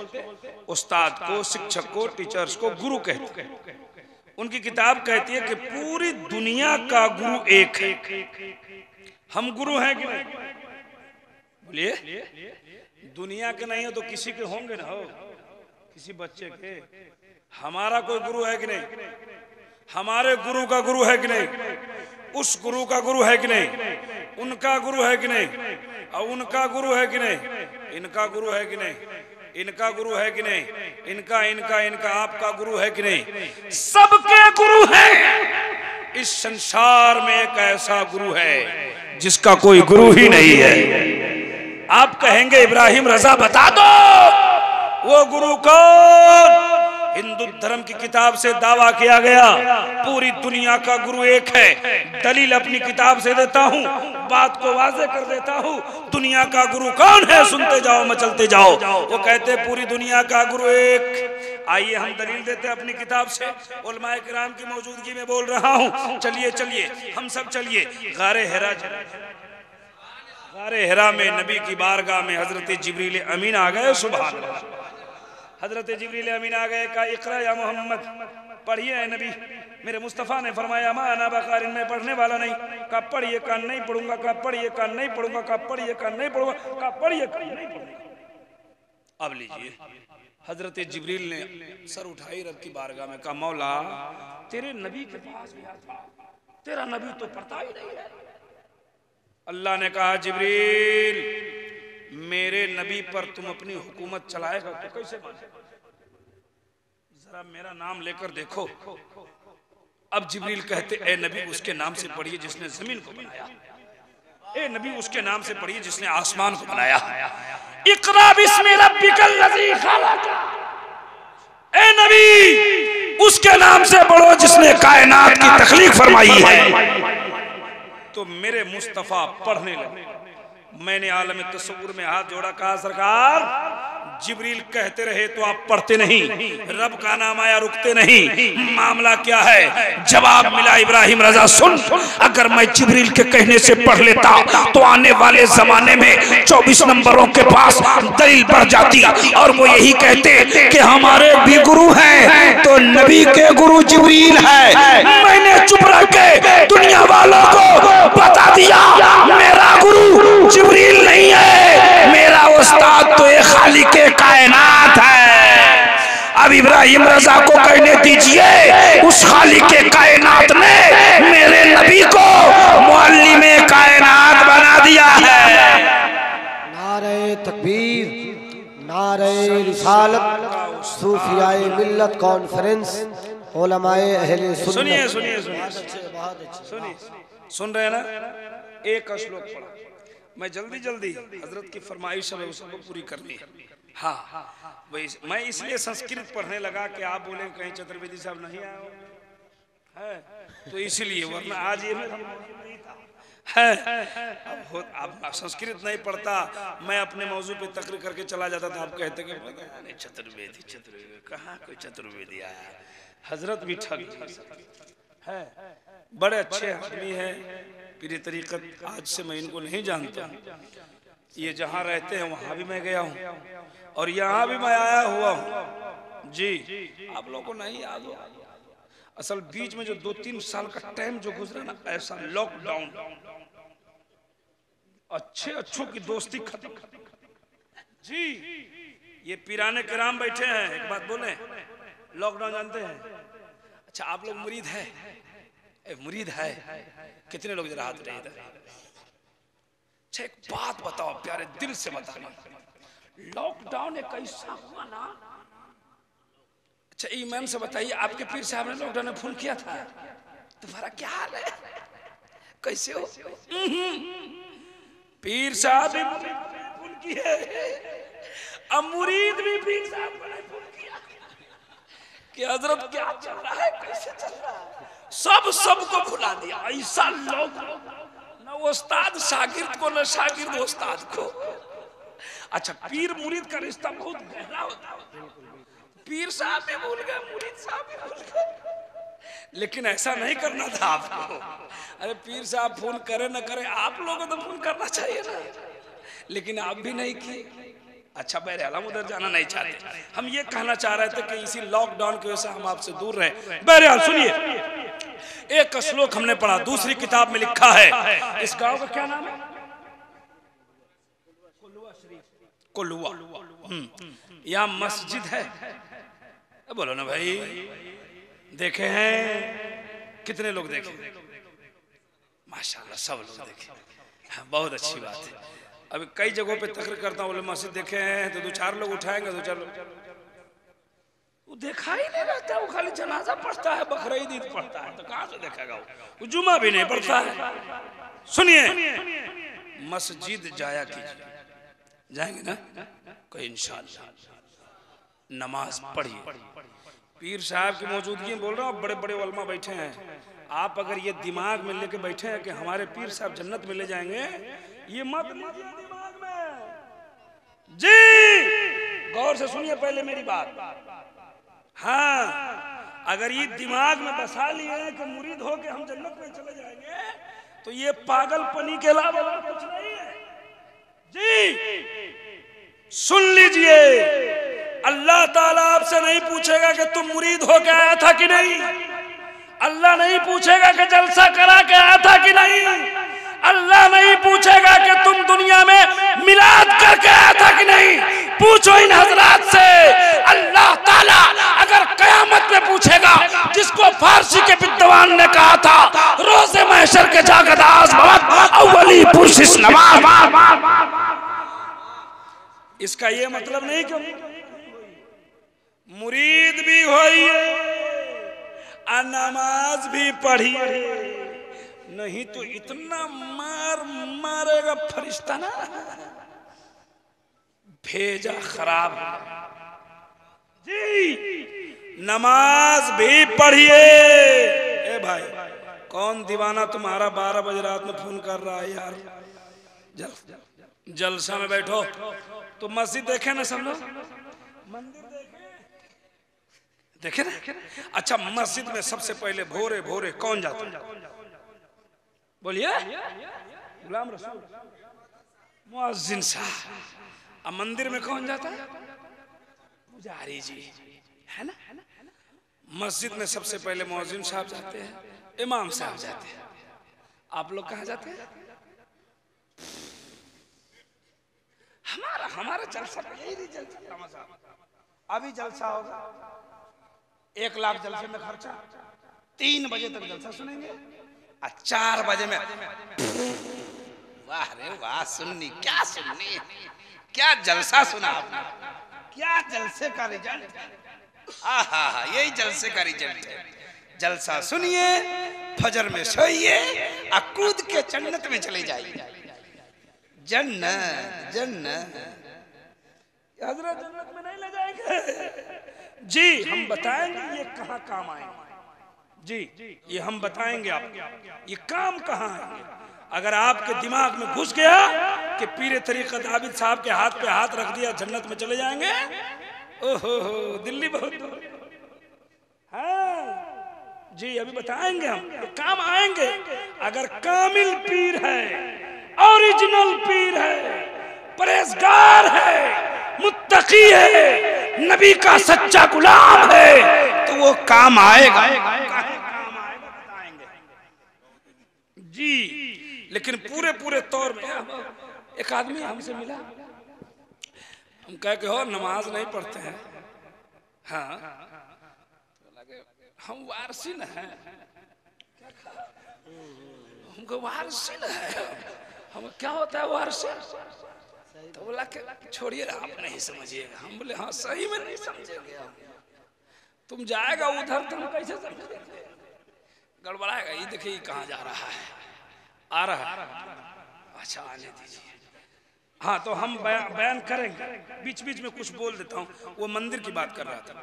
उस्ताद को, शिक्षक को, टीचर्स को गुरु कहते हैं। उनकी किताब कहती है कि पूरी दुनिया का गुरु एक है। हम गुरु हैं कि नहीं? बोलिए। दुनिया के नहीं हो तो किसी के होंगे ना, हो किसी बच्चे के। हमारा कोई गुरु है कि नहीं? हमारे गुरु का गुरु है कि नहीं? उस गुरु का गुरु है कि नहीं? उनका गुरु है कि नहीं? और उनका गुरु है कि नहीं? इनका गुरु है कि नहीं? इनका गुरु है कि नहीं? इनका इनका इनका आपका गुरु है कि नहीं? सबके गुरु हैं। इस संसार में एक ऐसा गुरु है जिसका कोई गुरु ही नहीं है। आप कहेंगे इब्राहिम रजा बता दो वो गुरु कौन? हिंदू धर्म की किताब से दावा किया गया पूरी दुनिया का गुरु एक है। दलील अपनी किताब से देता हूँ, बात को वाज़ेह कर देता हूँ। दुनिया का गुरु कौन है? सुनते जाओ, मचलते जाओ। वो कहते पूरी दुनिया का गुरु एक। आइए हम दलील देते हैं अपनी किताब से, उलमाए किराम की मौजूदगी में बोल रहा हूँ। चलिए चलिए हम सब चलिए। गारे हिरा में नबी की बारगाह में हजरत जिब्रील अमीन आ गए। सुभान अल्लाह। हजरत जिब्रील अमीन आ गए, कहा इकरा या मोहम्मद, पढ़िए है नबी। मेरे मुस्तफ़ा ने फरमाया मा अना बकारिन, में पढ़ने वाला नहीं। कहा पढ़िए, का नहीं पढ़ूंगा। कहा पढ़िए, का नहीं पढ़ूंगा। कहा पढ़िए, का नहीं पढ़ूंगा। कहा पढ़िए, का नहीं पढ़ूंगा। अब लीजिए, हजरत जिब्रील ने सर उठाई रब की बारगाह में, कहा मौला तेरे नबी के पास गया था, तेरा नबी तो पढ़ता ही नहीं है। अल्लाह ने कहा जिब्रील मेरे नबी पर तुम अपनी हुकूमत चलाएगा तो कैसे माने? जरा मेरा नाम लेकर देखो। अब जिब्रील कहते ए नबी उसके नाम से पढ़िए जिसने जमीन को बनाया। ए नबी उसके नाम से पढ़िए जिसने आसमान को बनाया। इक़रा बिस्मि रब्बिकल लज़ी खलक़। ए नबी उसके नाम से पढ़ो जिसने कायनात की तख्लीक फरमाई है। तो मेरे मुस्तफ़ा पढ़ने लगे। मैंने आलम तस्वुर में हाथ जोड़ा, कहा सरकार जिब्रील कहते रहे तो आप पढ़ते नहीं, रब का नाम आया रुकते नहीं, मामला क्या है? जवाब मिला इब्राहिम रजा सुन, अगर मैं जिब्रील के कहने से पढ़ लेता तो आने वाले जमाने में 24 नंबरों के पास दलील बढ़ जाती और वो यही कहते कि हमारे भी गुरु हैं तो नबी के गुरु जिब्रील है। मैंने चुप रह के दुनिया वालों को बता दिया मेरा गुरु जिब्रील नहीं है, मेरा उस्ताद तो एक खालिके कायनात है। अब इब्राहिम रजा को कहने दीजिए उस खालिके कायनात ने मेरे नबी को मुअल्लिमे कायनात बना दिया है। नारे तकबीर, नारे रिसालत, सूफियाए मिल्लत कॉन्फ्रेंस, उलमाए अहले सुन्नत। सुनिए सुनिए सुनिए सुनिए, सुन रहे हैं ना? एक श्लोक पढ़ा, मैं जल्दी जल्दी हजरत की फरमाइश है उसको पूरी करनी है। हाँ वही मैं इसलिए संस्कृत पढ़ने लगा कि आप बोले कहीं चतुर्वेदी साहब नहीं आए है, तो इसीलिए, वरना आज ये नहीं था है। अब संस्कृत नहीं पढ़ता, मैं अपने मौजू पे तकरीर करके चला जाता था। आप कहते कि चतुर्वेदी चतुर्वेदी कहाँ कोई चतुर्वेदी आया। हजरत भी ठग है, बड़े अच्छे आदमी है, पीरी तरीकत। आज से मैं इनको नहीं जानता, ये जहाँ रहते हैं वहाँ भी मैं गया हूँ और यहाँ भी मैं आया हुआ हूँ जी। आप लोगों को नहीं याद हो, असल बीच में जो 2-3 साल का टाइम जो गुजरा ना, ऐसा लॉकडाउन, अच्छे अच्छों की दोस्ती खत्म जी। ये पीराने किराम बैठे हैं, एक बात बोले, लॉकडाउन जानते हैं? अच्छा आप लोग मुरीद है? मुरीद है कितने लोग? जरा हाथ रहे इधर। अच्छा एक बात बताओ प्यारे, दिल से बताना, लॉकडाउन एक ऐसा हुआ ना। अच्छा ईमान से बताइए, आपके पीर साहब ने लॉकडाउन में फोन किया था, तुम्हारा क्या हाल है, कैसे हो? पीर साहब ने फोन किया, अब मुरीद भी पीर साहब ने फोन किया कि हजरत क्या चल रहा है, कैसे चल रहा है, सबको भुला दिया। ऐसा लोग, न उस्ताद शागिर्द को, न शागिर्द उस्ताद को। अच्छा पीर मुरीद का रिश्ता बहुत गहरा होता है, पीर साहब भी भूल गए, मुरीद साहब भी भूल गए, लेकिन ऐसा नहीं करना था आपको। अरे पीर साहब फोन करे न करे, आप लोगों को तो फोन करना चाहिए ना, लेकिन आप भी नहीं किए। अच्छा बहरहाल हम उधर जाना नहीं चाहते, हम ये कहना चाह रहे थे कि इसी लॉकडाउन की वजह से हम आपसे दूर रहे। बहरहाल सुनिए, एक श्लोक हमने पढ़ा, दूसरी किताब में लिखा है, इस गांव का क्या नाम है? कोल्हुआ। यहाँ मस्जिद है, बोलो ना भाई, देखे हैं कितने लोग देखे? माशाल्लाह सब लोग देखे, हाँ, बहुत अच्छी बात है। अभी कई जगहों पे तकरीर करता हूँ, बोले मस्जिद देखे हैं, तो दो चार लोग उठाएंगे, दो चार लोग, वो देखा ही नहीं रहता, वो खाली जनाजा पढ़ता है, बकरीद ईद पढ़ता है, तो कहाँ से देखेगा वो जुमा भी नहीं पढ़ता है। सुनिए, मस्जिद जाया कीजिए, जाएंगे ना कोई इंशाअल्लाह, नमाज पढ़िए। पीर साहब की मौजूदगी में बोल रहा हूँ, बड़े बड़े उलमा बैठे हैं, आप अगर ये दिमाग में लेके बैठे हैं कि हमारे पीर साहब जन्नत में ले जाएंगे, ये मत लीजिए दिमाग में जी, गौर से सुनिए पहले मेरी बात। हाँ, अगर ये दिमाग में बसा लिए कि मुरीद हो के हम जन्नत में चले जाएंगे, तो ये पागलपनी के अलावा कुछ नहीं है जी। सुन लीजिए, अल्लाह ताला आपसे नहीं पूछेगा कि तुम मुरीद हो के आया था कि नहीं, अल्लाह नहीं पूछेगा कि जलसा करा के आया था कि नहीं, अल्लाह नहीं पूछेगा कि तुम दुनिया में मिलाद करके आया था कि नहीं। पूछो इन हजरात से, अल्लाह ताला अगर कयामत में पूछेगा, जिसको फारसी के विद्वान ने कहा था, रोज़े महशर के जागदास भवत अव्वली पुरशिश नमाज, इसका ये मतलब नहीं कि मुरीद भी होइए और नमाज भी पढ़िए, नहीं तो इतना मार मारेगा फरिश्ता ना, भेजा खराब जी। नमाज भी पढ़िए। ए भाई, कौन दीवाना तुम्हारा 12 बजे रात में फोन कर रहा है यार, जलसा में बैठो तो मस्जिद देखे ना सब लोग, मंदिर देखे ना। अच्छा मस्जिद में सबसे पहले भोरे भोरे कौन जाता है? बोलिए, गुलाम रसूल मुअज्जिन साहब। अब मंदिर में कौन जाता है? पुजारी जी, है ना। मस्जिद में सबसे पहले मुअज्जिन साहब जाते हैं, इमाम साहब जाते हैं। आप लोग कहाँ जाते हैं? हमारा जलसा यही जलसा, अभी जलसा होगा, 1 लाख जलसे में खर्चा, 3 बजे तक जलसा सुनेंगे, 4 बजे में वाह रे वाह, सुन्नी क्या सुन्नी, क्या जलसा सुना आपने, क्या जलसे का रिजल्ट। आहा, यही जलसे का रिजल्ट है। जलसा सुनिए, फजर में सोइए, कूद के जन्नत में चले जाइए। जन्नत जन्नत, हजरत जन्नत में नहीं ले जाएंगे जी, हम बताएंगे ये कहाँ काम आएंगे जी, ये हम बताएंगे आपको ये काम कहाँ आएंगे। अगर आपके दिमाग में घुस गया कि पीरे तरीक़त आबिद साहब के हाथ पे हाथ रख दिया जन्नत में चले जाएंगे, ओहो दिल्ली बहुत दूर। हाँ जी, अभी बताएंगे हम, ये काम आएंगे। अगर कामिल पीर है, ओरिजिनल पीर है, परहेजगार है, मुत्तकी है, नबी का सच्चा गुलाम है, तो वो काम आएगा। बताएंगे जी। लेकिन पूरे तौर में एक आदमी हमसे मिला, हम कह के हो नमाज नहीं पढ़ते हैं, हाँ हम वारसिन हैं, हमको वारसिन है, हम क्या होता है वार से? तो बोला कि छोड़िए आप नहीं समझिएगा। हम बोले हाँ सही में नहीं समझेंगे हम, तुम जाएगा उधर तो हम कैसे समझेंगे, गड़बड़ाएगा। ये देखिए कहाँ जा रहा है, आ रहा है, अच्छा आने दीजिए। हाँ तो हम बयान करेंगे, बीच बीच में कुछ बोल देता हूँ। वो मंदिर की बात कर रहा था,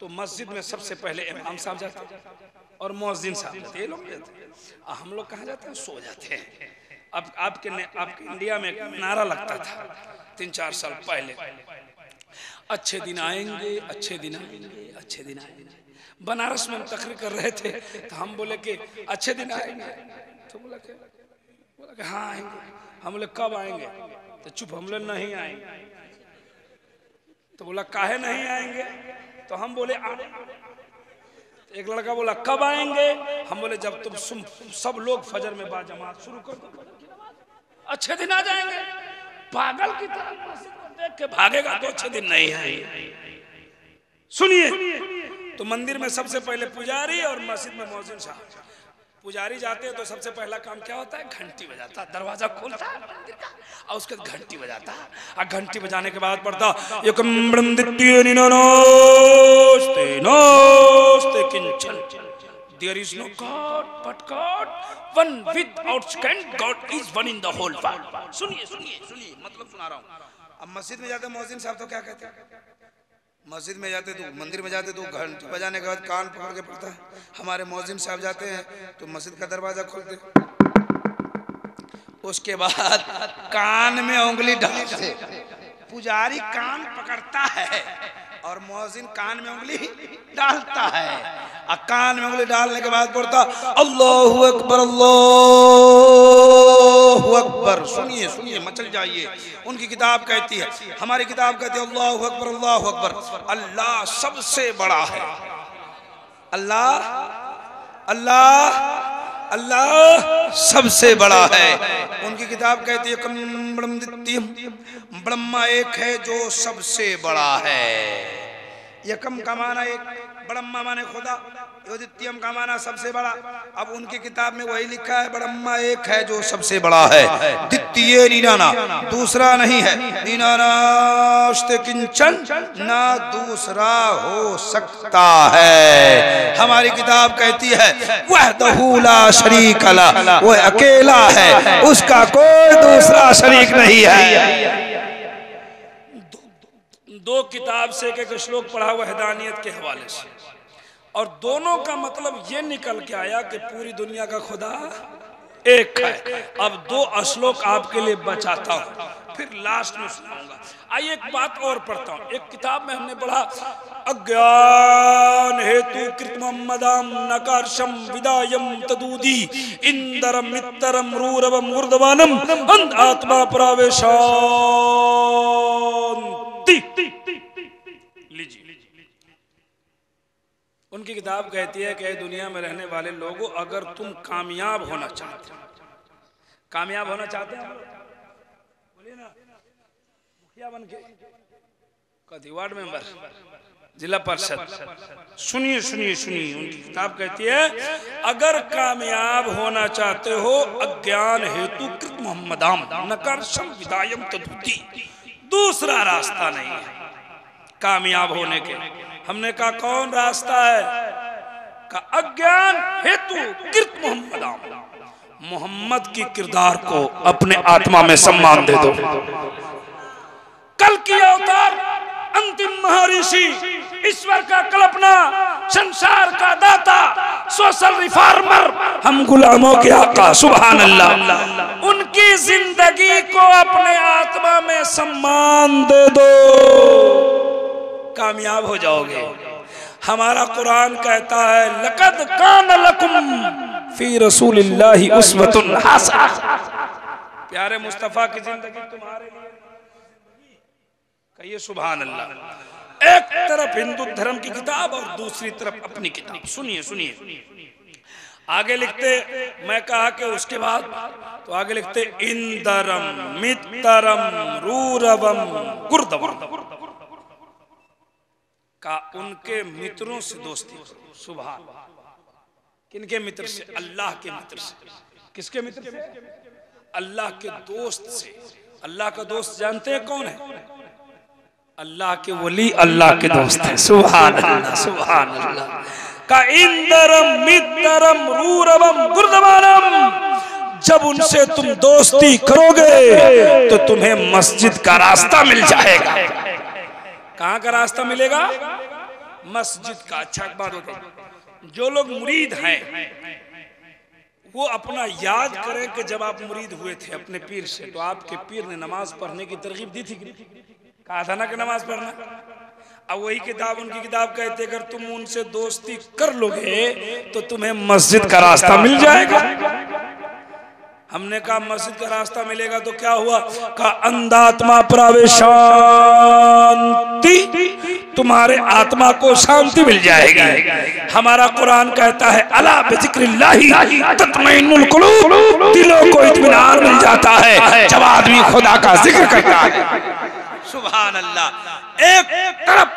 तो मस्जिद में सबसे पहले इमाम साहब जाते और मुअज्जिन साहब जाते, ये लोग जाते। हम लोग कहाँ जाते हैं? सो जाते हैं। अब आपके इंडिया में एक नारा लगता था 3-4 साल पहले, अच्छे दिन आएंगे, अच्छे दिन आएंगे, अच्छे दिन आएंगे। बनारस में हम तकरीर कर रहे थे तो हम बोले कि अच्छे दिन आएंगे, तो बोला कि हाँ आएंगे। हम बोले कब आएंगे? तो चुप, हम लोग नहीं आएंगे। तो बोला काहे नहीं आएंगे? तो हम बोले एक लड़का बोला कब आएंगे? हम बोले जब तुम सब लोग फजर में बाजमात शुरू कर दो, अच्छे दिन आ जाएंगे। पागल की तरह मस्जिद को देख के भागेगा तो अच्छे दिन नहीं आएंगे। सुनिए, तो मंदिर में सबसे पहले पुजारी और मस्जिद में मुअज्जिन साहब। पुजारी जाते हैं तो सबसे पहला काम क्या होता है? घंटी बजाता, दरवाजा खोलता है मंदिर का और उसके बाद घंटी बजाता। और घंटी बजाने के बाद पढ़ता There is no God but God, one without second, God is one in the whole world। सुनिए सुनिए सुनिए, मतलब सुना रहा हूँ। अब मस्जिद में जाते मुअज्जिन साहब तो क्या कहते हैं? मस्जिद में जाते तो मंदिर में जाते तो घंटी बजाने के बाद कान पकड़ के पड़ता है। हमारे मुअज्जिन साहब जाते हैं तो मस्जिद का दरवाजा खोलते, उसके बाद कान में उंगली डालते। पुजारी कान पकड़ता है और मुअज्जिन कान में उंगली डालता है। और कान में उंगली डालने के बाद बोलता अल्लाहु अकबर, अल्लाहु अकबर। सुनिए सुनिए, मचल जाइए। उनकी किताब कहती है, हमारी किताब कहती है अल्लाहु अकबर, अल्लाहु अकबर। अल्लाह सबसे बड़ा है। अल्लाह अल्लाह अल्लाह सबसे बड़ा है। उनकी किताब कहती है ब्रह्मा एक है जो सबसे बड़ा है। यकम का माना एक, ब्रह्मा माने खुदा, द्वितीयम का माना सबसे बड़ा। अब उनकी किताब में वही लिखा है ब्रह्मा एक है जो सबसे बड़ा है, द्वितीय निनाना, दूसरा नहीं है, निनानास्ते किंचन, ना दूसरा हो सकता है। हमारी किताब कहती है वहदहू ला शरीक लह, वो अकेला है, उसका कोई दूसरा शरीक नहीं है। दो किताब से एक श्लोक पढ़ा हुआ वहदानियत के हवाले से, और दोनों का मतलब ये निकल के आया कि पूरी दुनिया का खुदा एक है। अब 2 श्लोक आपके लिए बचाता हूँ, फिर लास्ट में सुनाऊंगा। आइए एक बात और पढ़ता हूँ। एक किताब में हमने पढ़ा अज्ञान हेतु कृत मोहम्मदाम नकारशम विदायम तदूदी इंदरम मित्तरम रूरवम उर्दवानम अंध आत्मा प्रावेशांति। उनकी किताब कहती है कि दुनिया में रहने वाले लोगों, अगर तुम कामयाब होना चाहते हो, कामयाब होना चाहते हैं, बोलिए ना, मुखिया बन के, कभी वार्ड मेंबर, जिला परिषद, सुनिए सुनिए सुनिए। उनकी किताब कहती है अगर कामयाब होना चाहते हो, अज्ञान हेतु कृत मोहम्मदाम नकारशम विदायम तदूती, दूसरा रास्ता नहीं है कामयाब होने के। हमने कहा कौन रास्ता है? का अज्ञान हेतु कृत मोहम्मदाम, मोहम्मद की किरदार को अपने आत्मा में सम्मान दे दो। कल की अवतार, अंतिम महर्षि, ईश्वर का कल्पना, संसार का दाता, सोशल रिफॉर्मर, हम गुलामों के आका, सुभान अल्लाह। उनकी जिंदगी को अपने आत्मा में सम्मान दे दो, कामयाब हो जाओगे। हमारा कुरान कहता है लक़द कान लकुम फी रसूलिल्लाहि उस्वतुन हसना, प्यारे मुस्तफा की जिंदगी तुम्हारे लिए, कहिए सुभान अल्लाह। एक तरफ हिंदू धर्म की किताब और दूसरी तरफ अपनी किताब। सुनिए सुनिए, आगे लिखते, मैं कहा कि उसके बाद, तो आगे लिखते इंदरम मित्तरम रूरवम गुर्दवम, का उनके मित्रों से दोस्ती। सुभान, किनके मित्र से? अल्लाह के मित्र से। किसके मित्र से? अल्लाह के दोस्त से। अल्लाह का दोस्त जानते हैं कौन है? अल्लाह के वली अल्लाह के दोस्त हैं। सुभान अल्लाह, सुभान अल्लाह। का इंदरम मित्रम रूरवम गुरदमानम, जब उनसे तुम दोस्ती करोगे तो तुम्हें मस्जिद का रास्ता मिल जाएगा। कहाँ का रास्ता मिलेगा? मस्जिद का। अच्छा बात होती, जो लोग मुरीद हैं वो अपना याद करें कि जब आप मुरीद हुए थे अपने पीर से तो आपके पीर ने नमाज पढ़ने की तरगीब दी थी, कहा था ना कि नमाज पढ़ना। अब वही किताब, उनकी किताब कहते अगर तुम उनसे दोस्ती कर लोगे तो तुम्हें मस्जिद का रास्ता मिल जाएगा। हमने कहा मस्जिद का रास्ता मिलेगा तो क्या हुआ? का अंधात्मा प्रवेश शांति, तुम्हारे आत्मा को शांति मिल जाएगी। हमारा कुरान कहता है अला बिज़िक्रिल्लाहि तत्मइन्नुल कुलूब, दिलों को इत्मीनान मिल जाता है जब आदमी खुदा का जिक्र करता है। सुभान अल्लाह। एक तरफ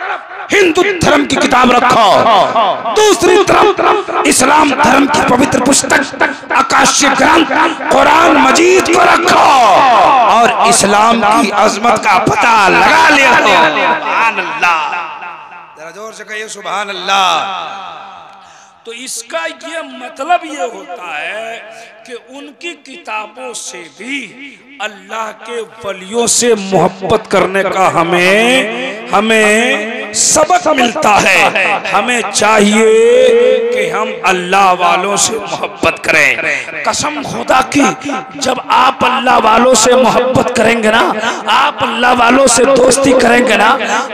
हिंदू धर्म की किताब रखो, दूसरी तरफ इस्लाम धर्म की पवित्र पुस्तक आकाशीय ग्रंथ कुरान मजीद को रखो और इस्लाम की अजमत का पता लगा ले। सुभान अल्लाह, जरा जोर से कहिए सुभान अल्लाह। तो इसका ये मतलब ये होता है कि उनकी किताबों से भी अल्लाह के वलियों से मोहब्बत करने का हमें सबक मिलता है। हमें चाहिए कि हम अल्लाह वालों से मोहब्बत करें। कसम खुदा की, जब आप अल्लाह वालों से मोहब्बत करेंगे ना, आप अल्लाह वालों से दोस्ती करेंगे ना,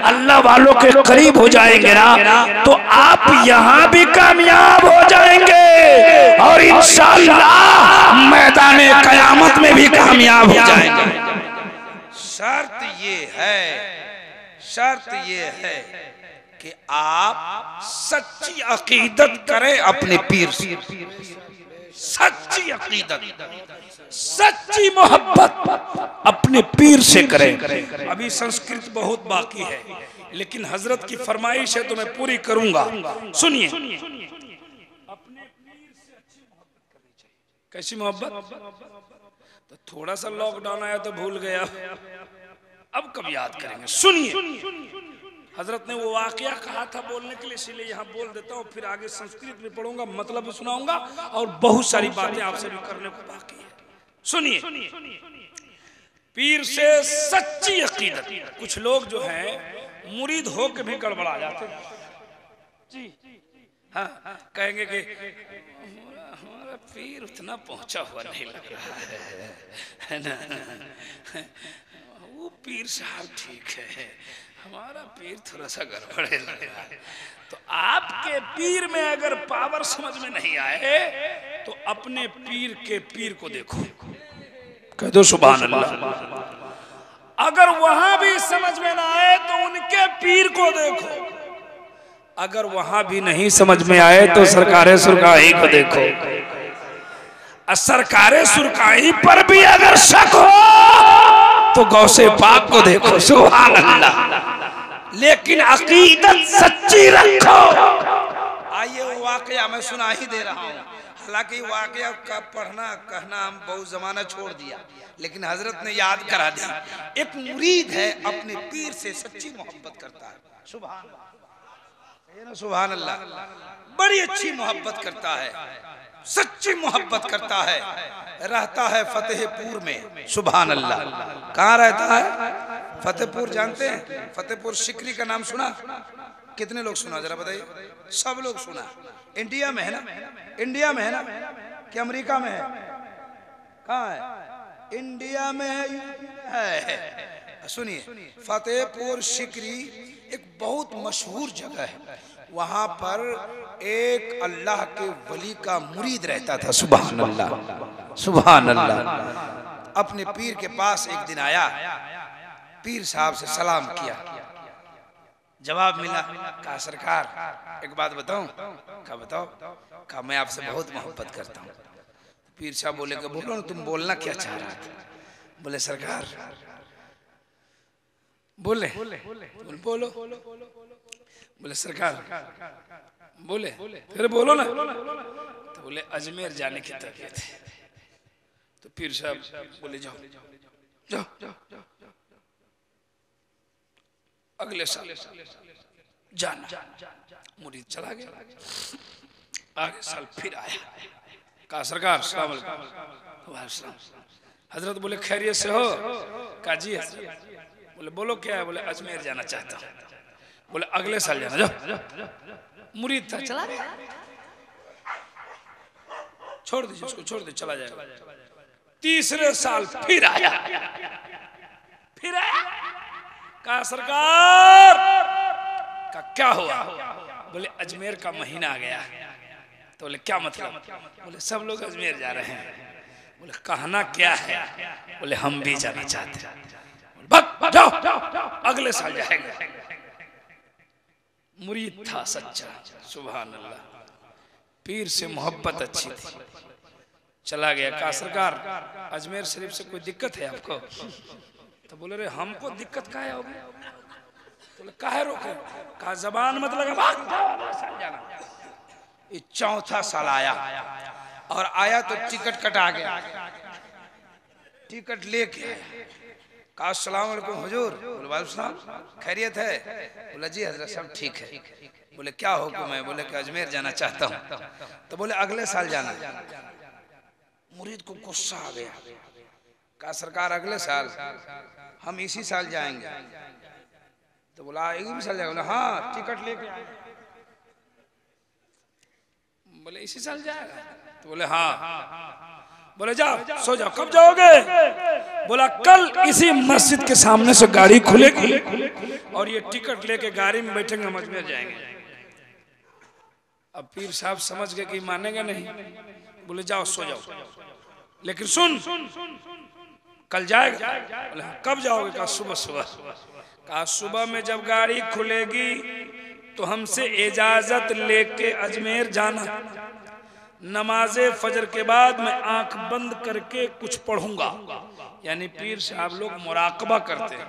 अल्लाह वालों के करीब हो जाएंगे ना, तो आप यहाँ भी कामयाब हो जाएंगे और इंशाअल्लाह मैदाने कयामत में भी कामयाब हो जाएंगे। शर्त ये है कि आप सच्ची अकीदत करें अपने पीर से, सच्ची अकीदत, सच्ची मोहब्बत अपने पीर से करें। अभी संस्कृत बहुत बाकी है लेकिन हजरत की फरमाइश है तो मैं पूरी करूंगा। सुनिए, अपने पीर से अच्छी मोहब्बत करनी चाहिए। कैसी मोहब्बत? तो थोड़ा सा लॉकडाउन आया तो भूल गया, अब कब याद करेंगे। सुनिए, हजरत ने वो वाकया कहा था बोलने के लिए, इसीलिए यहाँ बोल देता हूँ, फिर आगे संस्कृत में पढ़ूंगा, मतलब भी सुनाऊंगा और बहुत सारी बातें आपसे भी करने को बाकी है। सुनिए, पीर से सच्ची अकीदत। कुछ लोग जो हैं मुरीद हो के भी गड़बड़ा जाते हैं जी। हाँ, कहेंगे कि हमारा पीर उतना पहुंचा हुआ नहीं लग रहा है ना, वो पीर साहब ठीक है, हमारा पीर थोड़ा सा गड़बड़े लग रहा है। तो आपके पीर में अगर पावर समझ में नहीं आए तो अपने पीर के पीर को देखो, कह दो सुभान अल्लाह। अगर वहां भी समझ में ना आए तो उनके पीर को देखो, अगर वहां भी नहीं समझ में आए तो सरकारे सुरकाही को देखो, सरकारे सुरकाही पर भी अगर शक हो तो गौसे पाक को देखो। सुभान अल्लाह। लेकिन अकीदत सच्ची रखो। आइए वो वाकया मैं सुना ही दे रहा हूँ, हालांकि वाकया का पढ़ना कहना हम बहुत जमाना छोड़ दिया, लेकिन हजरत ने याद करा दिया। एक मुरीद है अपने पीर से सच्ची मोहब्बत करता है। सुभान अल्लाह, बड़ी अच्छी मोहब्बत करता है, सच्ची मोहब्बत करता है। रहता है फतेहपुर में। सुभान अल्लाह। कहाँ रहता है? फतेहपुर जानते हैं? फतेहपुर सिकरी का नाम सुना? कितने लोग सुना जरा बताइए? सब लोग सुना। इंडिया में है ना? इंडिया में है ना कि अमेरिका में है? कहाँ है? इंडिया में है। सुनिए, फतेहपुर सिकरी एक बहुत मशहूर जगह है। वहां पर एक अल्लाह के वली का मुरीद रहता था। सुभान अल्लाह, सुभान अल्लाह। अपने पीर के पास एक दिन आया, पीर साहब से सलाम किया, जवाब मिला। कहा सरकार एक बात बताऊं? कहा बताओ। कहा मैं आपसे बहुत मोहब्बत करता हूँ। पीर साहब बोले कि बोलो ना, तुम बोलना क्या चाह रहा था? बोले सरकार बोले बोलो। बोले सरकार बोले, फिर बोलो ना। तो बोले अजमेर जाने की तबीयत है। तो पीर साहब बोले जाओ जाओ अगले साल जाना। मुरीद चला गया, आगे साल फिर आया, कहा सरकार सलाम अलैकुम। हजरत बोले खैरियत से हो? कहा जी हजरत। बोले बोलो क्या है? बोले अजमेर जाना चाहता हूँ। बोले अगले साल जाना, जाओ। मुरीद था, चला गया। छोड़ दीजिए उसको, छोड़ दीजिए, चला जाएगा। तीसरे साल फिर आया, कहा सरकार का क्या हुआ? बोले अजमेर का महीना आ गया। तो बोले क्या मतलब? बोले सब लोग अजमेर जा रहे हैं। बोले कहना क्या है? बोले हम भी जाना चाहते हैं। बक जाओ, अगले साल जाएंगे। मुरीद था सच्चा, सुभान अल्लाह, पीर से मोहब्बत अच्छी थी, चला गया। कहा सरकार अजमेर शरीफ से कोई दिक्कत है आपको? तो बोले रे हमको दिक्कत काहे होगी? बोले काहे रोके? कहा जबान मत लगा, जाना। ये चौथा साल आया, और आया तो टिकट कटा गया। टिकट लेके कहा अस्सलाम वालेकुम हुजूर। बोले वालेकुम सलाम, खैरियत है? बोला जी हजरत सब ठीक है। बोले क्या हुक्म है? बोले कि अजमेर जाना चाहता हूँ। तो बोले अगले साल जाना। मुरीद को गुस्सा आ गया, कहा सरकार अगले साल? हम इसी साल जाएंगे। तो बोला इसी साल जाएगा? बोला हाँ टिकट लेके आए। बोले इसी साल जाएगा? तो बोले हाँ। बोले जाओ सो जाओ, कब जाओगे? बोला कल इसी मस्जिद के सामने से गाड़ी खुलेगी और ये टिकट लेके गाड़ी में बैठेंगे, हम अजमेर जाएंगे। अब पीर साहब समझ गए कि मानेंगे नहीं। बोले जाओ सो जाओ, लेकिन सुन कल जाएगा। बोले कब जाओगे? कहा सुबह सुबह। कहा सुबह में जब गाड़ी खुलेगी तो हमसे इजाजत लेके अजमेर जाना। नमाजे फजर के बाद मैं आंख बंद करके कुछ पढ़ूंगा। यानी पीर साहब लोग मुराकबा करते हैं,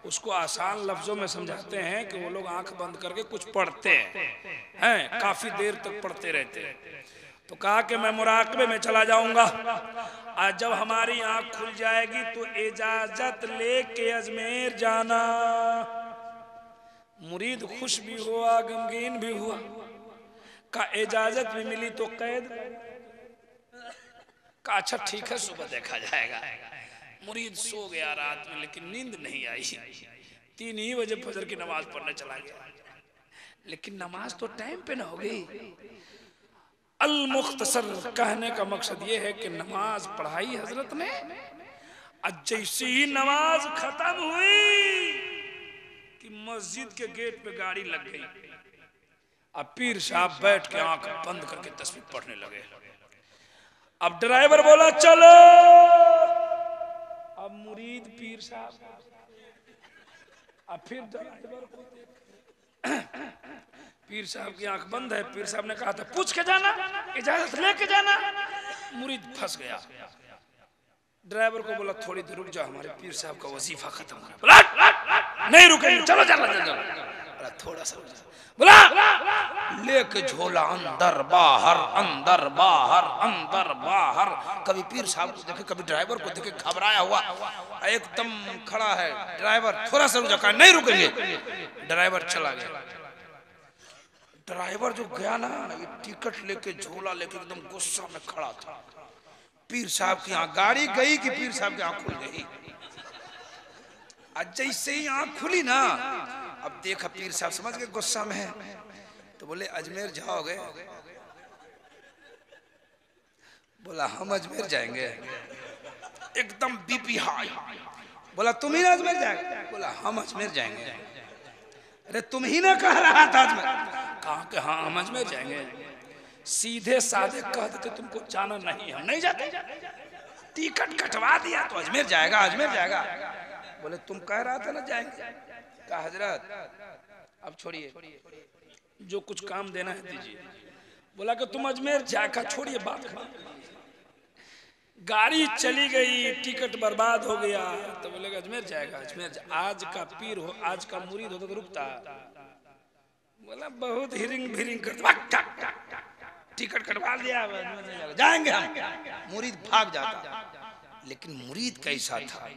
उसको आसान लफ्जों में समझाते हैं कि वो लोग आंख बंद करके कुछ पढ़ते हैं, काफी देर तक पढ़ते रहते हैं। तो कहा कि मैं मुराकबे में चला जाऊंगा, आज जब हमारी आंख खुल जाएगी तो इजाजत लेके अजमेर जाना। मुरीद खुश भी हुआ, गमगीन भी हुआ। का इजाजत भी मिली तो कैद। का अच्छा ठीक है सुबह देखा जाएगा। मुरीद सो गया रात में, लेकिन नींद नहीं आई। 3 ही बजे फजर की नमाज पढ़ने चला गया, लेकिन नमाज तो टाइम पे ना हो गई। अल मुख्तसर कहने का मकसद ये है कि नमाज पढ़ाई हजरत ने, जैसे ही नमाज खत्म हुई कि मस्जिद के गेट पे गाड़ी लग गई। अब पीर साहब बैठ के आंख बंद करके तस्बीह पढ़ने लगे। अब ड्राइवर बोला चलो। अब मुरीद पीर साहब, अब फिर ड्राइवर को पीर साहब की आंख बंद है। पीर साहब ने कहा था पूछ के जाना, इजाजत लेके जाना। मुरीद फंस गया। ड्राइवर को बोला थोड़ी देर रुक जाओ, हमारे पीर साहब का वजीफा खत्म हो रहा है। बोला नहीं रुकेंगे, चलो चलो बोला थोड़ा सा बोला लेके झोला अंदर बाहर अंदर बाहर अंदर बाहर। कभी पीर साहब को देखे, कभी ड्राइवर को देखे, घबराया हुआ एकदम खड़ा है। ड्राइवर थोड़ा सा रुक जाओ, नहीं रुकेंगे। ड्राइवर चला गया। ड्राइवर जो गया ना, ये टिकट लेके झोला लेके एकदम गुस्सा में खड़ा था। पीर साहब की आंख, गाड़ी गई कि पीर साहब की आंख खुल गई। आज जैसे ही आंख खुली ना, अब देखा पीर साहब समझ गए गुस्सा में है। तो बोले अजमेर जाओगे? बोला हम अजमेर जाएंगे। एकदम बीपी हाई। बोला तुम ही ना अजमेर जाएंगे? बोला हम अजमेर जाएंगे। अरे तुम ही ना कह रहा था अजमेर? कहा कि हाँ हम अजमेर जाएंगे। सीधे साधे कह देते तुमको जाना नहीं, हम नहीं जाते। टिकट कटवा दिया तो अजमेर जाएगा, अजमेर जाएगा। बोले तुम कह रहा था ना जाएंगे। कहा हजरत अब छोड़िए, जो कुछ काम देना है दीजिए। बोला कि तुम अजमेर जाकर छोड़िए बात। गाड़ी चली गई, टिकट बर्बाद हो गया। तो बोले अजमेर जाएगा, अजमेर आज का पीर हो, आज का मुरीद होता तो रुकता। बोला बहुत हिरिंग भिरिंग कर टिकट कटवा लिया, जाएंगे हम। मुरीद भाग जाता। लेकिन मुरीद कैसा था,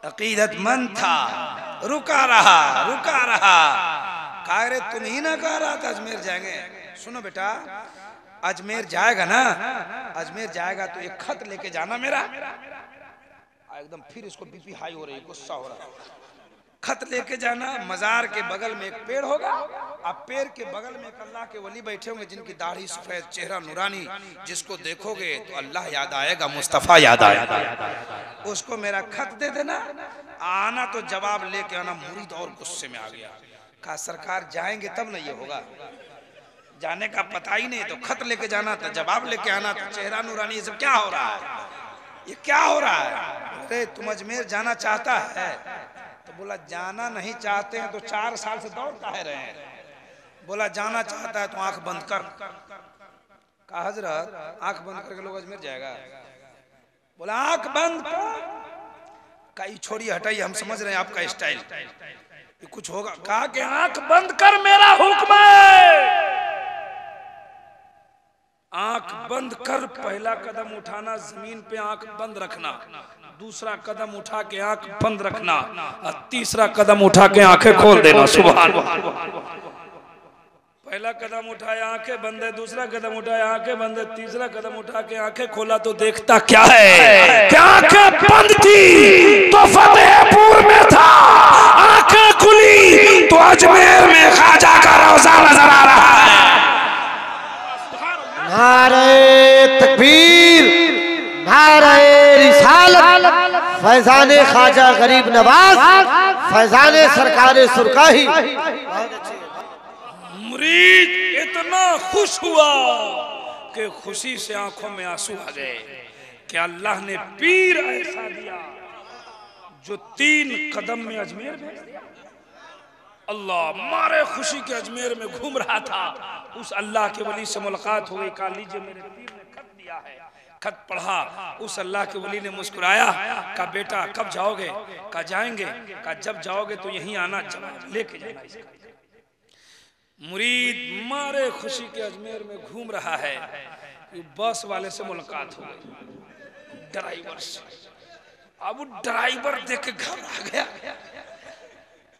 अकीदतमंद था, रुका रहा। कहा रे तुम ही ना कह रहा था अजमेर जाएंगे। सुनो बेटा, अजमेर जाएगा ना, अजमेर जाएगा तो एक खत लेके जाना मेरा। एकदम फिर इसको बीपी हाई हो रही, गुस्सा हो रहा। खत लेके जाना, मजार के बगल में एक पेड़ होगा, आप पेड़ के बगल में एक अल्लाह के वली बैठे होंगे जिनकी दाढ़ी सफेद, चेहरा नूरानी, जिसको देखोगे तो अल्लाह याद आएगा, मुस्तफा याद आएगा। उसको मेरा खत दे देना, आना तो जवाब लेके आना। मुरीद और गुस्से में आ गया, कहा सरकार जाएंगे तब ना ये होगा, जाने का पता ही नहीं, तो खत लेके जाना था, जवाब लेके आना था, चेहरा नूरानी, ये सब क्या हो रहा है, ये क्या हो रहा है? अरे तुम अजमेर जाना चाहता है? तो बोला जाना नहीं चाहते हैं तो 4 साल से दौड़ता है रहे हैं। बोला जाना चाहता है तो आंख बंद कर। कहा हजरत आंख बंद करके लोग अजमेर जाएगा? बोला आंख बंद कर। कई छोड़ी हटाई, हम समझ रहे हैं आपका स्टाइल, कुछ होगा। कहा कि आंख बंद कर, मेरा हुक्म है। आंख बंद कर, पहला कदम उठाना, जमीन पे आंख बंद रखना, दूसरा कदम उठा के आंख बंद रखना, और तीसरा कदम उठा के आंखें खोल देना। सुभान अल्लाह। पहला कदम उठाया आंखें बंद है, दूसरा कदम उठाया आंखें बंद है, तीसरा कदम उठा के आंखें खोला तो देखता क्या है कि आंखें बंद थी तो फतेहपुर में था, आंखें खुली तो अजमेर में ख्वाजा का रोजा नजर आ रहा है। नारे तकबीर, नारे रिसालत, फैजाने ख्वाजा गरीब नवाज, फैजाने सरकारे सुरकाही। मुरीद इतना खुश हुआ कि खुशी से आंखों में आंसू आ गए कि अल्लाह ने पीर ऐसा दिया जो 3 कदम में अजमेर भेज दिया। अल्लाह मारे खुशी के अजमेर में घूम रहा था, उस अल्लाह के वली से मुलाकात हो गई। कहा लीजिए मेरे पीर ने खत दिया है। खत पढ़ा, उस अल्लाह के वली ने मुस्कुराया, कहा बेटा कब जाओगे? कहा जाएंगे। कहा जब जाओगे तो यहीं आना, लेके जाना इसका। मुरीद मारे खुशी के अजमेर में घूम रहा है, बस वाले से मुलाकात हो गई, ड्राइवर से। अब वो ड्राइवर देख के घबरा गया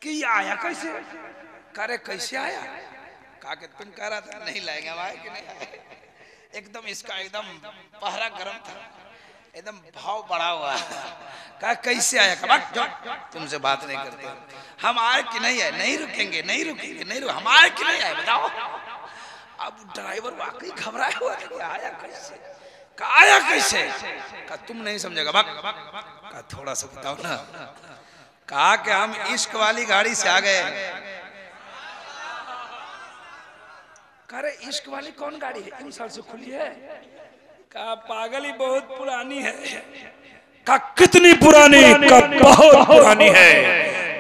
कि ये आया कैसे? करे कैसे आया? कहा कि तुम कह रहा था नहीं लाएंगे, अब आए कि नहीं आए? एकदम इसका एकदम पहरा गर्म था, एकदम भाव बढ़ा हुआ। कहा कैसे आया? कहा तुमसे बात नहीं करते, हम आए कि नहीं आए? नहीं रुकेंगे, नहीं रुकेंगे, नहीं रुक, हम आए कि नहीं आए बताओ। अब ड्राइवर वाकई घबराया हुआ कि आया कैसे? कहा आया कैसे? कहा तुम नहीं समझेगा। कहा थोड़ा सा बताओ ना। कहा कि हम इश्क वाली गाड़ी से आ गए। कह रहे इश्क वाली कौन गाड़ी है, इन साल से खुली है? कहा पागल ही बहुत पुरानी है। कहा कितनी पुरानी? कहा बहुत पुरानी है।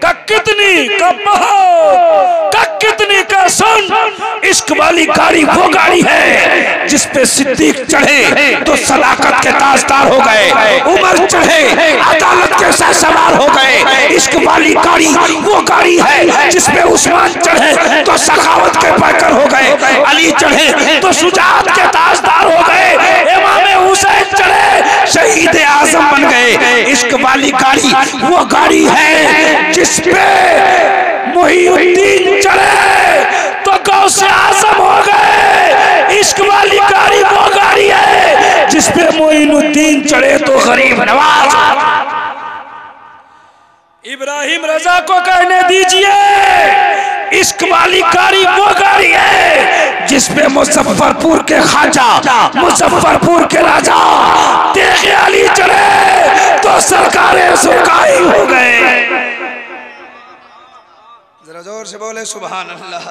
कहा कितनी? कहा बहुत। कहा कितनी? कहा सुन, इश्क वाली गाड़ी वो गाड़ी है जिस पे सिद्दीक चढ़े तो सदाकत के ताजदार हो गए, उमर चढ़े अदालत के साथ सवार हो गए। इश्क वाली गाड़ी वो गाड़ी है जिस पे उस्मान चढ़े तो सखावत के पैकर हो गए, अली चढ़े तो शुजाअत के ताजदार हो गए, इमाम हुसैन चढ़े शहीद आजम बन गए। इश्क वाली गाड़ी वो गाड़ी है जिस पे मुहीउद्दीन चढ़े तो गौसे आजम हो गए। इश्क वाली गाड़ी वो गाड़ी है जिस पे मोइनुद्दीन चढ़े तो गरीब नवाज। इब्राहिम रजा को कहने दीजिए, इश्क वाली गाड़ी वो गाड़ी है जिस पे मुजफ्फरपुर के ख्वाजा, मुजफ्फरपुर के राजा तेगे अली चढ़े तो सरकारे सुरकाई हो गए। जरा जोर से बोले सुभान अल्लाह।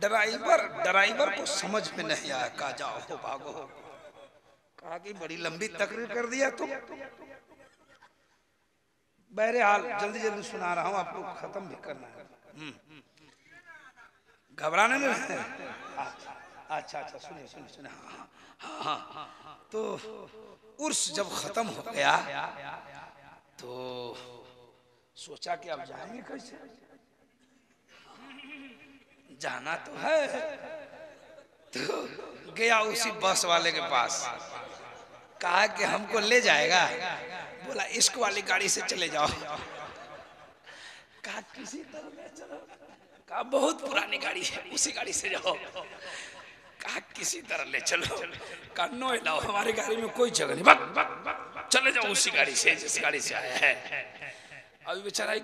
ड्राइवर को समझ में नहीं आया, कहा जाओ हो भागो। कहा कि बड़ी लंबी तकरीर कर दिया तुम। बहरहाल जल्दी जल्दी सुना रहा हूँ, आपको खत्म भी करना है, घबराने में। अच्छा अच्छा सुनिए सुनिए सुनिए। हाँ तो उर्स जब खत्म हो गया तो सोचा कि अब जाएंगे कैसे? जाना तो है। तो गया उसी बस वाले के पास। कहा कि हमको ले जाएगा, बोला इश्क वाली गाड़ी से चले जाओ। कहा किसी तरह ले चलो, कहा बहुत पुरानी गाड़ी है उसी गाड़ी से जाओ। कहा किसी तरह ले चलो, कहा नो लाओ हमारी गाड़ी में कोई जगह नहीं, बक चले जाओ उसी गाड़ी से जिस गाड़ी से आया है। अभी बेचारा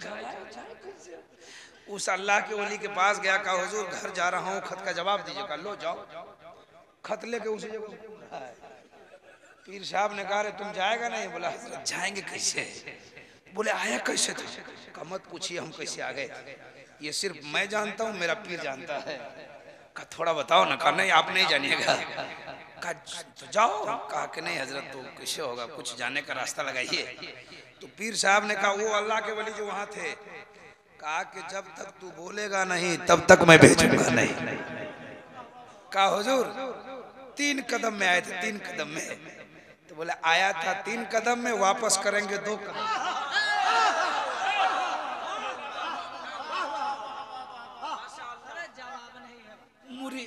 उस अल्लाह के वली के पास गया, कहा हुजूर घर जा रहा हूँ, खत का जवाब दीजिए। कहा लो जाओ, खत लेके उसी जगह। पीर साहब ने कहा तुम जाएगा नहीं? बोला हजरत जाएंगे कैसे? बोले आया कैसे थे? कहा मत पूछिए हम कैसे आ गए, ये सिर्फ मैं जानता हूँ, मेरा पीर जानता है। कहा थोड़ा बताओ ना। कहा नहीं आप नहीं जानिएगा। कहा तो जाओ। कहा कि नहीं हजरत तो कैसे होगा, कुछ जाने का रास्ता लगाइए। तो पीर साहब ने कहा वो अल्लाह के वली जो वहां थे, कहा कि जब तक तू बोलेगा नहीं तब तक मैं भेजूंगा नहीं। कहा हुजूर 3 कदम में आए थे, 3 कदम में। तो बोले आया था 3 कदम में, वापस करेंगे 2 कदम।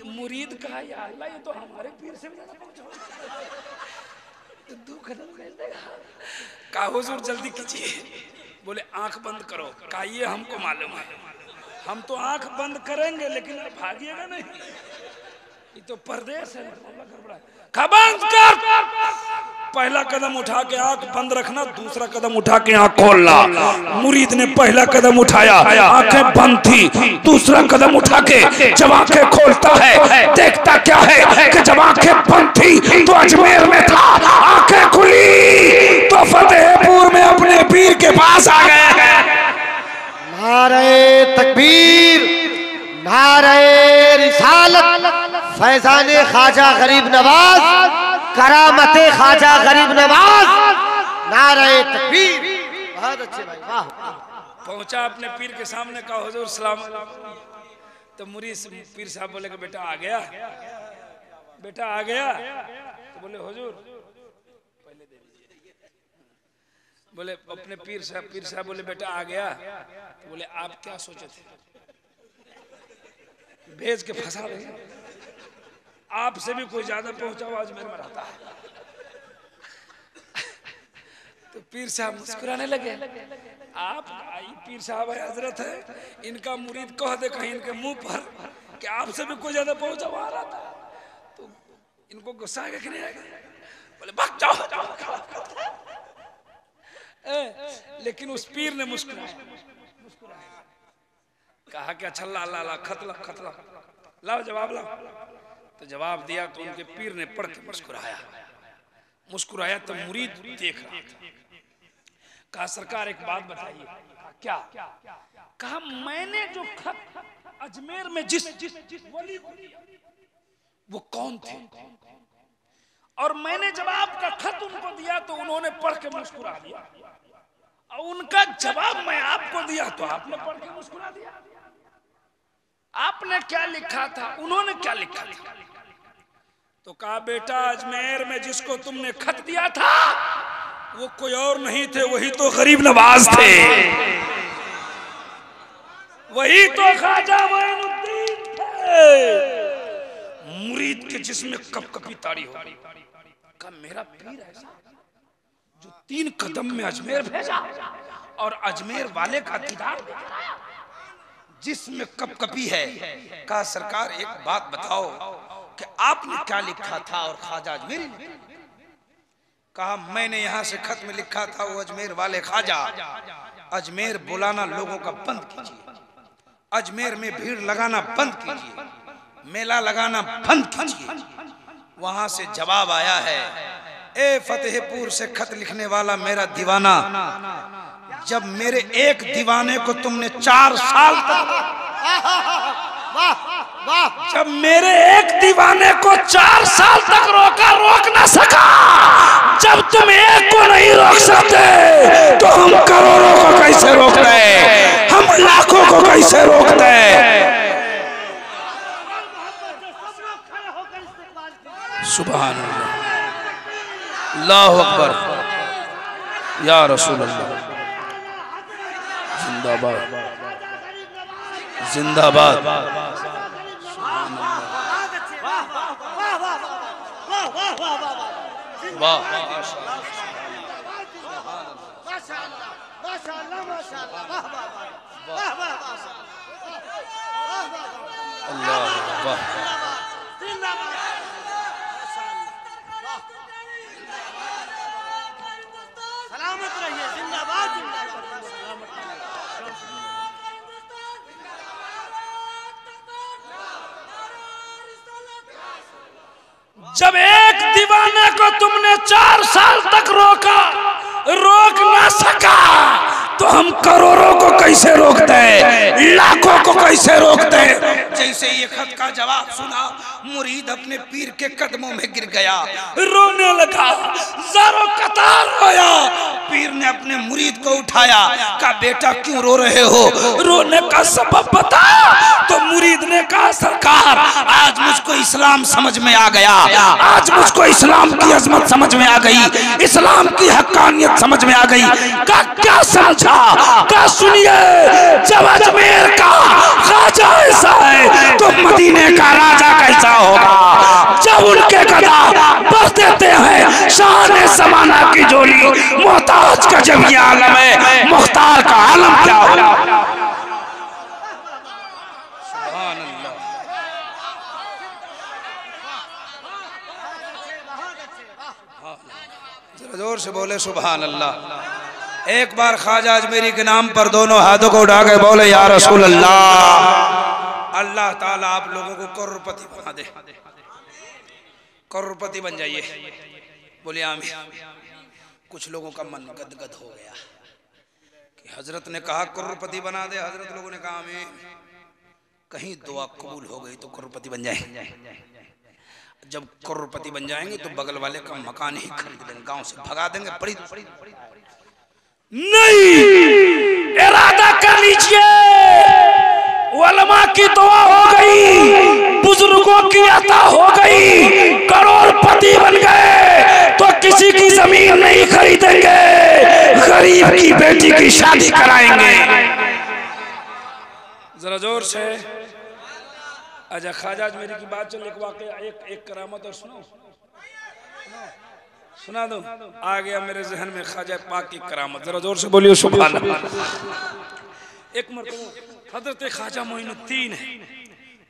मुरीद कहा या अल्लाह ये तो हमारे पीर से भी ज्यादा पहुंचा, तो 2 कदम कर देगा। कहा हुजूर जल्दी कीजिए। बोले आंख बंद करो। कहा ये हमको मालूम है, हम तो आंख बंद करेंगे लेकिन भागिएगा नहीं, ये तो परदेश है। कहा बंद कर। पहला कदम उठा के आंख बंद रखना, दूसरा कदम उठा के आंख खोलना। मुरीद ने पहला कदम उठाया, आंखें बंद थी। दूसरा कदम उठा के जब आंखें खोलता है, देखता क्या है कि जब आंखें बंद थी तो अजमेर में था, आंखें खुली तो फतेहपुर में अपने पीर के पास आ गए। नारे तकबीर, नारे रिसालत, फैजाने ख्वाजा गरीब नवाज, करामते ख्वाजा गरीब नवाज, नारे तकबीर। बहुत अच्छे भाई, वाह। पहुंचा अपने पीर के सामने, कहा हुजूर सलाम। तो मुरीद पीर साहब बोले कि बेटा आ गया, बेटा आ गया। तो बोले हुजूर पहले दे दीजिए। बोले अपने पीर साहब बोले बेटा आ गया। तो बोले आप क्या सोचे थे, भेज के फंसा रहे, आपसे भी कोई ज्यादा पहुंचा हुआ अजमेर में रहता है। तो पीर साहब मुस्कुराने लगे। आप पीर साहब है, हजरत है, इनका मुरीद कह दे कहीं इनके मुंह पर कि आपसे भी कोई ज्यादा पहुंचा हुआ रहता है, तो इनको गुस्सा आएगा कि नहीं आएगा? बोले भाग जाओ। लेकिन उस पीर ने मुस्कुराया, कहा कि अच्छा ला खत लाओ जवाब लाओ। तो जवाब दिया तो उनके पीर ने पढ़ के मुस्कुराया। तो मुरीद देख रहा था। कहा सरकार एक बात बताइए। क्या? कहा मैंने जो खत अजमेर में जिस वली को दिया वो कौन थे, और मैंने जब आपका खत उनको दिया तो उन्होंने पढ़ के मुस्कुरा दिया, और उनका जवाब मैं आपको दिया तो आपने पढ़ के मुस्कुरा दिया। आपने क्या लिखा था, उन्होंने क्या लिखा था? तो कहा बेटा अजमेर में जिसको तुमने खत दिया था वो कोई और नहीं थे, वही तो गरीब नवाज थे, वही तो ख्वाजा मोइनुद्दीन थे। मुरीद के जिसमें कपकपी ताड़ी हो। कहा मेरा पीर ऐसा जो 3 कदम में अजमेर भेजा और अजमेर वाले का दीदार जिसमें कपकपी है। कहा सरकार एक बात बताओ कि आपने क्या लिखा था और ख्वाजा अजमेरी ने? कहा मैंने यहाँ से खत में लिखा था वो अजमेर वाले ख्वाजा अजमेर बुलाना लोगों का बंद कीजिए, अजमेर में भीड़ लगाना बंद कीजिए, मेला लगाना बंद कीजिए। वहां से जवाब आया है, ए फतेहपुर से खत लिखने वाला मेरा दीवाना, जब मेरे एक दीवाने को तुमने 4 साल तक जब मेरे एक दीवाने को 4 साल तक रोका, रोक ना सका, जब तुम एक को नहीं रोक सकते तो हम करोड़ों को कैसे रोक रहे, हम लाखों को कैसे रोक दे। सुभान अल्लाह, अल्लाहु अकबर, या रसूल अल्लाह, जिंदाबाद जिंदाबाद। वाह अल्लाह वाह सलामत रहिए, जिंदाबाद जिंदाबाद। जब एक दीवाने को तुमने 4 साल तक रोका, रोक ना सका, तो हम करोड़ों को कैसे रोकते हैं, लाखों को कैसे रोकते हैं। जैसे ये खत का जवाब सुना, मुरीद अपने पीर के कदमों में गिर गया, रोने लगा, ज़ारो कतार रोया। पीर ने अपने मुरीद को उठाया, कहा बेटा क्यों रो रहे हो? रोने का सबब बता। तो मुरीद ने कहा सरकार, आज मुझको इस्लाम समझ में आ गया, आज मुझको इस्लाम की अजमत समझ में आ गई, इस्लाम की हक्कानियत समझ में आ गई। का क्या समझा? का सुनिए, जब अजमेर का ख्वाजा ऐसा है तो मदीने का राजा कैसा होगा। जब उनके गदा बस देते हैं शान ज़माना की जोली, मोहताज का जब ये आलम है, मुख्तार का आलम क्या होगा। सुभान अल्लाह। जरा जोर से बोले सुभान अल्लाह। एक बार ख्वाजा अजमेरी के नाम पर दोनों हाथों को उठा के बोले या रसूल अल्लाह। अल्लाह ताला आप लोगों को करोड़पति बना दे, करोड़पति बन जाइए। बोले आमीन। कुछ लोगों का मन गदगद हो गया कि हजरत ने कहा करोड़पति बना दे, हजरत लोगों ने कहा आमीन। कहीं दुआ कबूल हो गई तो करोड़पति बन जाए। जब करोड़पति बन जाएंगे तो बगल वाले का मकान ही खरीद लेंगे, गांव से भगा देंगे। पड़ी नहीं, इरादा कर लीजिए, उलमा की दुआ हो गई, बुजुर्गों की अता हो गई, करोड़पति बन गए तो किसी की जमीन नहीं खरीदेंगे, गरीब की बेटी की शादी कराएंगे। जरा जोर से। अच्छा ख्वाजा अजमेरी की बात चल, एक वाकया, एक करामत और सुना दो। आ गया मेरे जहन में ख्वाजा पाक की करामत, जरा जोर से बोलिए सुभान अल्लाह। एक मरतबा हजरत ख्वाजा मोइनुद्दीन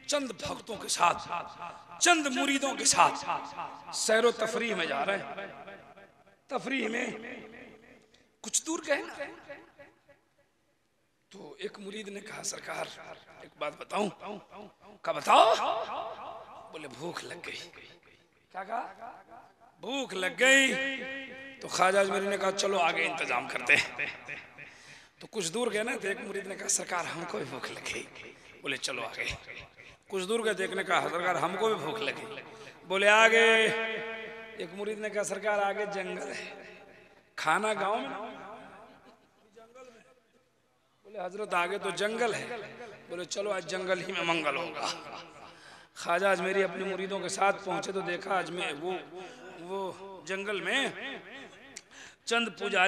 चंद भक्तों के साथ, चंद मुरीदों के साथ सैरो तफरीह में जा रहे हैं। तफरीह में कुछ दूर गए ना, तो एक मुरीद ने कहा सरकार एक बात बताऊं? क्या बताओ? बोले भूख लग गई। क्या कहा? भूख लग गई। तो ख्वाजा अजमेरी ने कहा चलो आगे इंतजाम करते हैं। तो कुछ दूर गए ना, तो एक मुरीद ने कहा सरकार हमको भी भूख लगी। बोले चलो आगे। कुछ दूर गए, देखने का सरकार हमको भी भूख लगी। बोले आगे। एक मुरीद ने कहा सरकार आगे जंगल है, खाना गांव में। बोले हजरत आगे तो जंगल है। बोले चलो आज जंगल ही में मंगल होगा। ख्वाजा अजमेरी अपने मुरीदों के साथ पहुंचे तो देखा अजमेर वो जंगल में चंद पुजारी